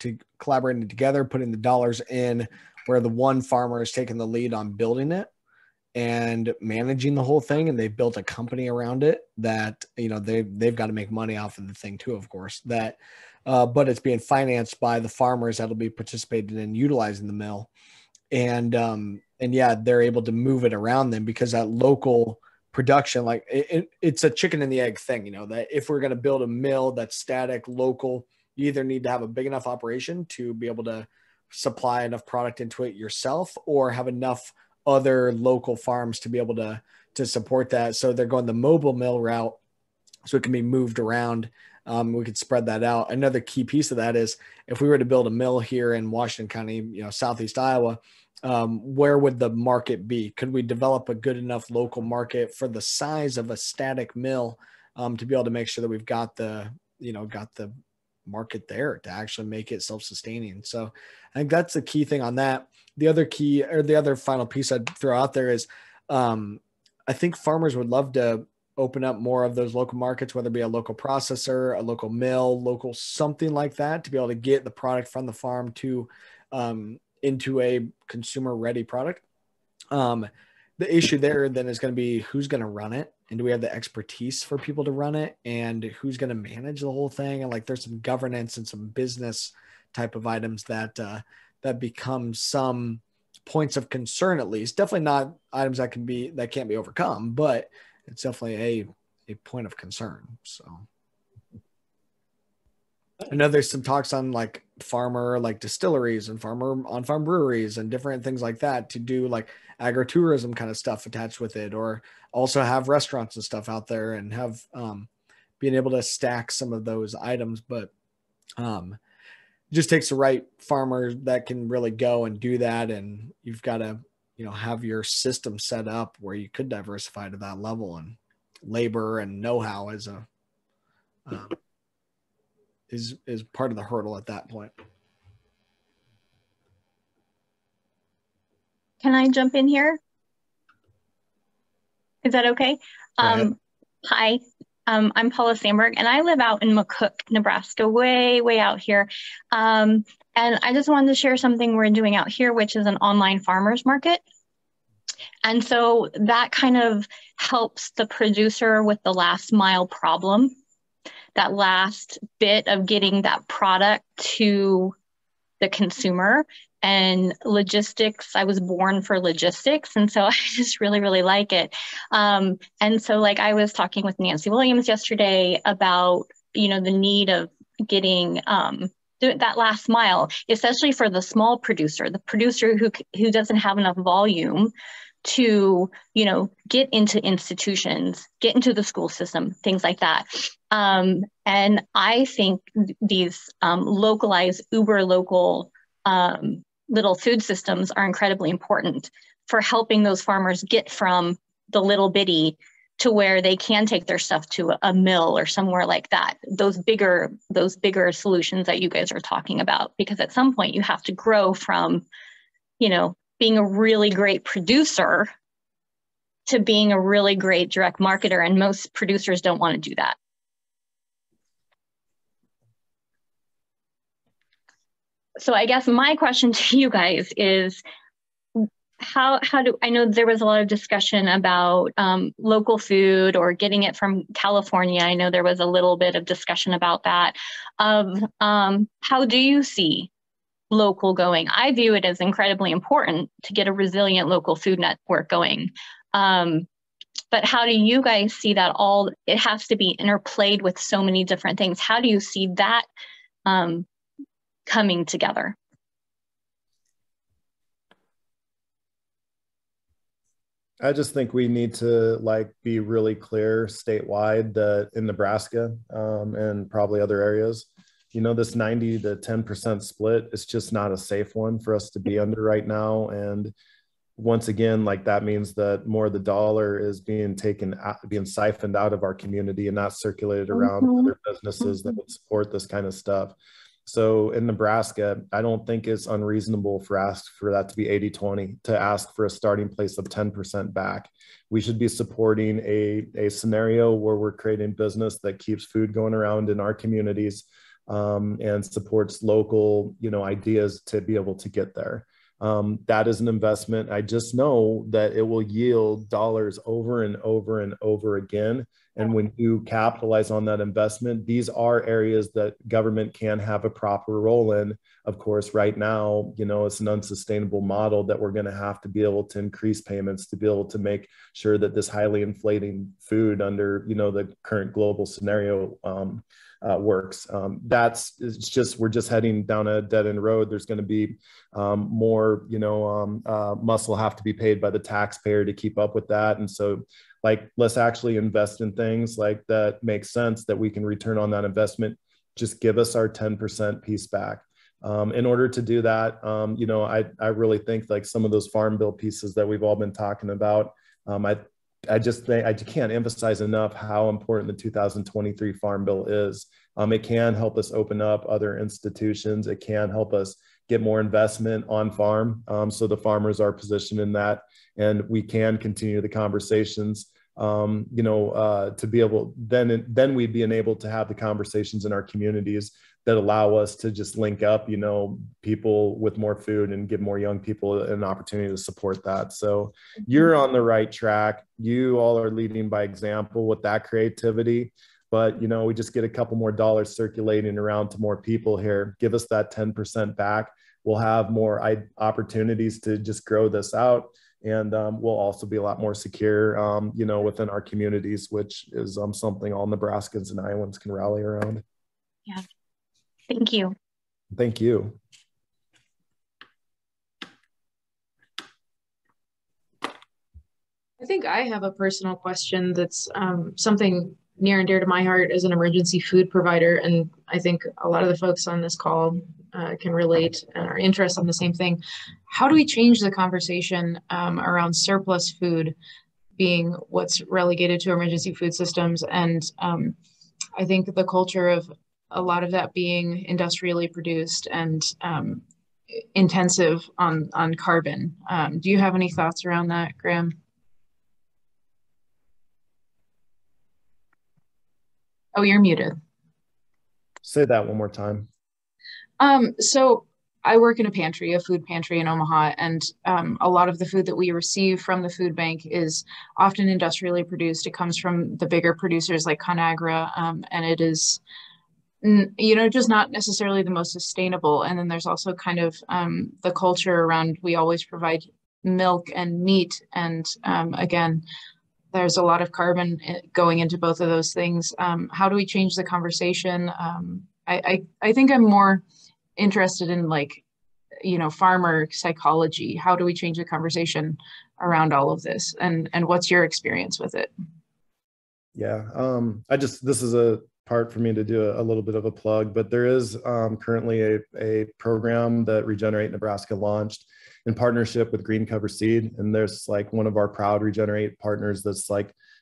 together, putting the dollars in, where the one farmer is taking the lead on building it and managing the whole thing, and they've built a company around it that they've got to make money off of the thing too, of course. That, but it's being financed by the farmers that'll be participating in utilizing the mill, and yeah, they're able to move it around them because that local production, like it's a chicken and the egg thing, that if we're going to build a mill that's static, local, you either need to have a big enough operation to be able to supply enough product into it yourself, or have enough other local farms to be able to support that. So they're going the mobile mill route so it can be moved around. We could spread that out. Another key piece of that is if we were to build a mill here in Washington County, Southeast Iowa, where would the market be? Could we develop a good enough local market for the size of a static mill to be able to make sure that we've got the market there to actually make it self-sustaining? So I think that's the key thing on that. The other final piece I'd throw out there is I think farmers would love to open up more of those local markets, whether it be a local processor, a local mill, local something like that, to be able to get the product from the farm to into a consumer ready product. The issue there then is going to be who's going to run it, and do we have the expertise for people to run it, and who's going to manage the whole thing? And like there's some governance and some business type of items that become some points of concern, at least. Definitely not items that can't be overcome, but it's definitely a point of concern. So I know there's some talks on like farmer like distilleries and on-farm breweries and different things like that to do like agritourism kind of stuff attached with it, or also have restaurants and stuff out there and have being able to stack some of those items. But it just takes the right farmer that can really go and do that. And you've got to, have your system set up where you could diversify to that level, and labor and know-how is part of the hurdle at that point. Can I jump in here? Is that okay? Hi, I'm Paula Sandberg, and I live out in McCook, Nebraska, way out here. And I just wanted to share something we're doing out here, which is an online farmers market. And so that kind of helps the producer with the last mile problem, that last bit of getting that product to the consumer. And logistics, I was born for logistics. And so I just really like it. And so like I was talking with Nancy Williams yesterday about, the need of getting that last mile, especially for the small producer, the producer who doesn't have enough volume to, get into institutions, get into the school system, things like that. And I think these localized, uber local little food systems are incredibly important for helping those farmers get from the little bitty to where they can take their stuff to a mill or somewhere like that. Those bigger solutions that you guys are talking about, because at some point you have to grow from, you know, being a really great producer to being a really great direct marketer. And most producers don't want to do that. So I guess my question to you guys is, how do I know there was a lot of discussion about local food or getting it from California. I know there was a little bit of discussion about that. How do you see local going? I view it as incredibly important to get a resilient local food network going. But how do you guys see that all? It has to be interplayed with so many different things. How do you see that coming together? I just think we need to be really clear statewide that in Nebraska and probably other areas, you know, this 90 to 10% split is just not a safe one for us to be under right now. And once again, that means that more of the dollar is being siphoned out of our community and not circulated around other businesses that would support this kind of stuff. So in Nebraska, I don't think it's unreasonable for that to be 80-20, to ask for a starting place of 10% back. We should be supporting a scenario where we're creating business that keeps food going around in our communities and supports local, you know, ideas to be able to get there. That is an investment. I just know that it will yield dollars over and over and over again. And when you capitalize on that investment, these are areas that government can have a proper role in. Of course, right now, you know, it's an unsustainable model that we're going to have to be able to increase payments to be able to make sure that this highly inflating food under, you know, the current global scenario works. We're just heading down a dead end road. There's going to be more, you know, muscle have to be paid by the taxpayer to keep up with that. And so, let's actually invest in things that make sense, that we can return on that investment. Just give us our 10% piece back. In order to do that, you know, I really think some of those farm bill pieces that we've all been talking about, I just think I can't emphasize enough how important the 2023 Farm Bill is. It can help us open up other institutions. It can help us get more investment on farm. So the farmers are positioned in that, and we can continue the conversations, you know, to be able, then we'd be enabled to have the conversations in our communities that allow us to just link up, you know, people with more food and give more young people an opportunity to support that. So you're on the right track. You all are leading by example with that creativity, but, you know, we just get a couple more dollars circulating around to more people here. Give us that 10% back. We'll have more opportunities to just grow this out. And we'll also be a lot more secure, you know, within our communities, which is something all Nebraskans and Iowans can rally around. Yeah. Thank you. Thank you. I think I have a personal question that's something near and dear to my heart as an emergency food provider. And I think a lot of the folks on this call can relate and are interested in the same thing. How do we change the conversation around surplus food being what's relegated to emergency food systems? And I think the culture of a lot of that being industrially produced and intensive on carbon. Do you have any thoughts around that, Graham? Oh, you're muted. Say that one more time. So I work in a food pantry in Omaha, and a lot of the food that we receive from the food bank is often industrially produced. It comes from the bigger producers like ConAgra, and it is, you know, just not necessarily the most sustainable. And then there's also kind of the culture around, we always provide milk and meat. And again, there's a lot of carbon going into both of those things. How do we change the conversation? I think I'm more interested in you know, farmer psychology. How do we change the conversation around all of this? And what's your experience with it? Yeah, this is a part for me to do a little bit of a plug, but there is currently a program that Regenerate Nebraska launched in partnership with Green Cover Seed. And there's one of our proud Regenerate partners that's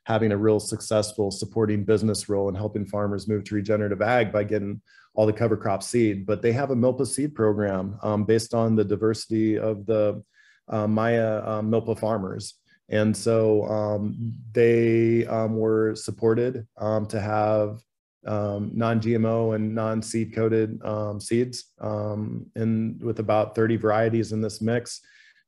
having a real successful supporting business role in helping farmers move to regenerative ag by getting all the cover crop seed. But they have a milpa seed program based on the diversity of the Maya milpa farmers. And so they were supported to have non-GMO and non-seed coated seeds and with about 30 varieties in this mix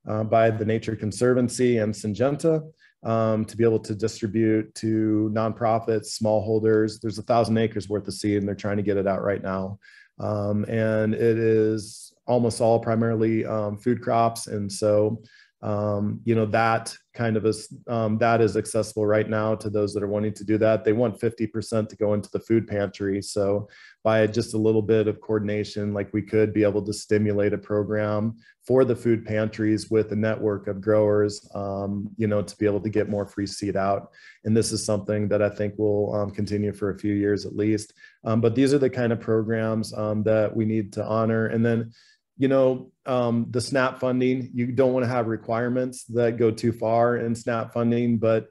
by the Nature Conservancy and Syngenta to be able to distribute to nonprofits, smallholders. There's 1,000 acres worth of seed and they're trying to get it out right now. And it is almost all primarily food crops. And so that kind of is, that is accessible right now to those that are wanting to do that. They want 50% to go into the food pantry. So by just a little bit of coordination, like we could be able to stimulate a program for the food pantries with a network of growers, to be able to get more free seed out. And this is something that I think will continue for a few years at least. But these are the kind of programs that we need to honor. And then, the SNAP funding, you don't want to have requirements that go too far in SNAP funding, but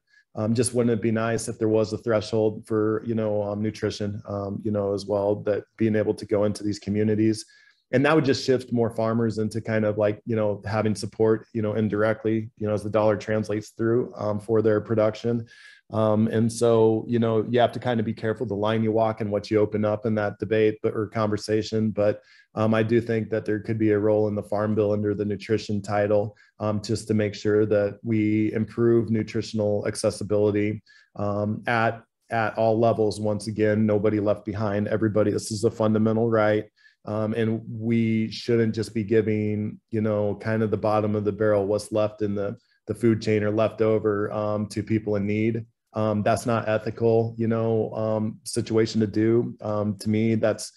just wouldn't it be nice if there was a threshold for, nutrition, as well, that being able to go into these communities. And that would just shift more farmers into kind of like, having support, indirectly, as the dollar translates through for their production. And so, you have to kind of be careful the line you walk and what you open up in that debate or conversation. But I do think that there could be a role in the Farm Bill under the nutrition title, just to make sure that we improve nutritional accessibility at all levels. Once again, nobody left behind, everybody. This is a fundamental right. And we shouldn't just be giving, kind of the bottom of the barrel, what's left in the food chain or left over to people in need. That's not ethical, situation to do. To me, that's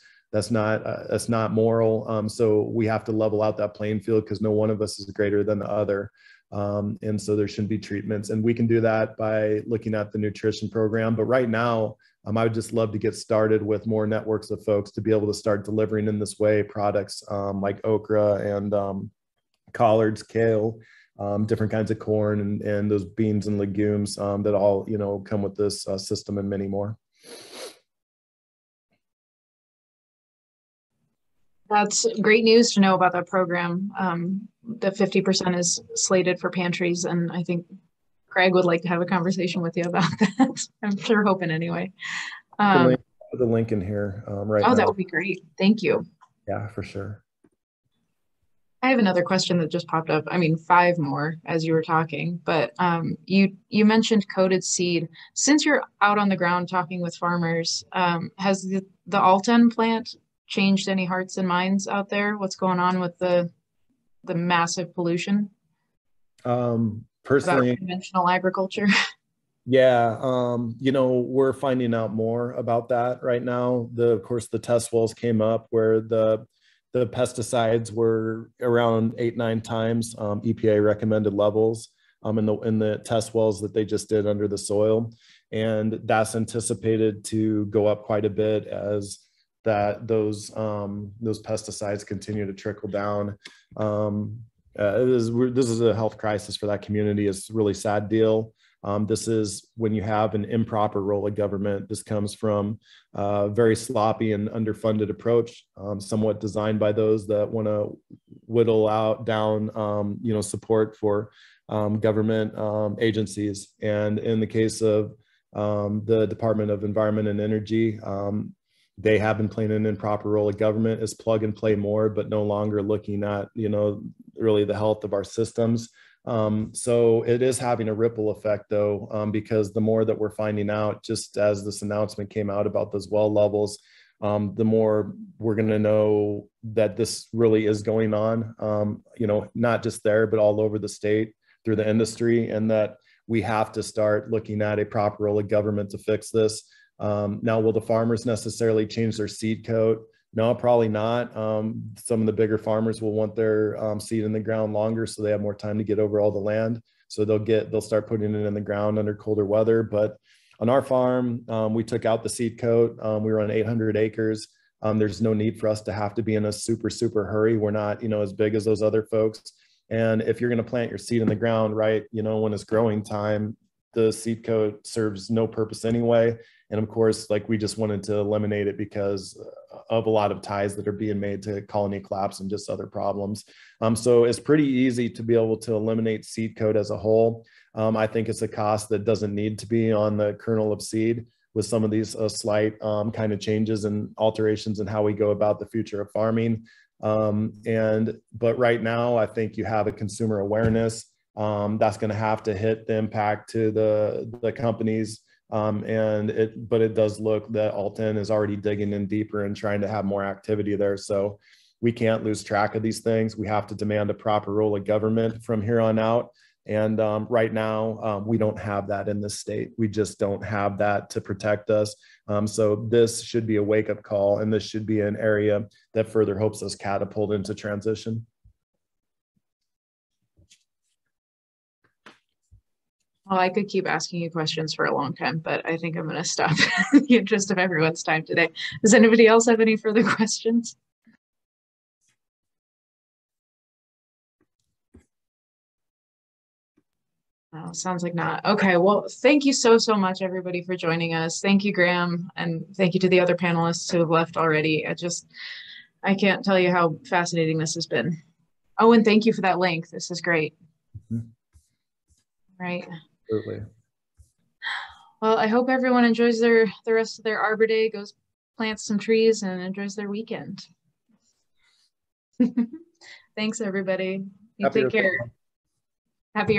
not moral. So we have to level out that playing field because no one of us is greater than the other. And so there shouldn't be treatments. And we can do that by looking at the nutrition program. But right now, I would just love to get started with more networks of folks to be able to start delivering in this way products like okra and collards, kale, different kinds of corn and those beans and legumes that all, come with this system and many more. That's great news to know about that program. The 50% is slated for pantries, and I think Craig would like to have a conversation with you about that. I'm sure hoping anyway. The link in here right now. Oh, that would be great. Thank you. Yeah, for sure. I have another question that just popped up. I mean, 5 more as you were talking, but you mentioned coated seed. Since you're out on the ground talking with farmers, has the Alton plant changed any hearts and minds out there? What's going on with the massive pollution? Personally, about conventional agriculture. Yeah, we're finding out more about that right now. Of course, the test wells came up where the pesticides were around 8-9 times EPA recommended levels in the test wells that they just did under the soil, and that's anticipated to go up quite a bit as those pesticides continue to trickle down. This is a health crisis for that community. It's a really sad deal. This is when you have an improper role of government. This comes from a very sloppy and underfunded approach, somewhat designed by those that want to whittle down support for government agencies. And in the case of the Department of Environment and Energy, they have been playing an improper role of government as plug and play more, but no longer looking at, really the health of our systems. So it is having a ripple effect though, because the more that we're finding out, just as this announcement came out about those well levels, the more we're going to know that this really is going on, not just there, but all over the state through the industry, and that we have to start looking at a proper role of government to fix this. Now, will the farmers necessarily change their seed coat? No, probably not. Some of the bigger farmers will want their seed in the ground longer so they have more time to get over all the land. So they'll start putting it in the ground under colder weather. But on our farm, we took out the seed coat. We were on 800 acres. There's no need for us to have to be in a super, super hurry. We're not, as big as those other folks. And if you're going to plant your seed in the ground, right, when it's growing time, the seed coat serves no purpose anyway. And of course, like we just wanted to eliminate it because of a lot of ties that are being made to colony collapse and just other problems. So it's pretty easy to be able to eliminate seed coat as a whole. I think it's a cost that doesn't need to be on the kernel of seed, with some of these slight kind of changes and alterations in how we go about the future of farming. But right now, I think you have a consumer awareness that's going to have to hit the impact to the companies. But it does look that Alton is already digging in deeper and trying to have more activity there. So we can't lose track of these things. We have to demand a proper role of government from here on out. And right now, we don't have that in this state. We just don't have that to protect us. So this should be a wake-up call, and this should be an area that further helps us catapult into transition. Well, I could keep asking you questions for a long time, but I think I'm going to stop in the interest of everyone's time today. Does anybody else have any further questions? Oh, sounds like not. Okay, well, thank you so much, everybody, for joining us. Thank you, Graham, and thank you to the other panelists who have left already. I can't tell you how fascinating this has been. Oh, and thank you for that link. This is great. Mm-hmm. Right. Absolutely. Well, I hope everyone enjoys the rest of their Arbor Day, goes plants some trees, and enjoys their weekend. Thanks, everybody. You take care. Happy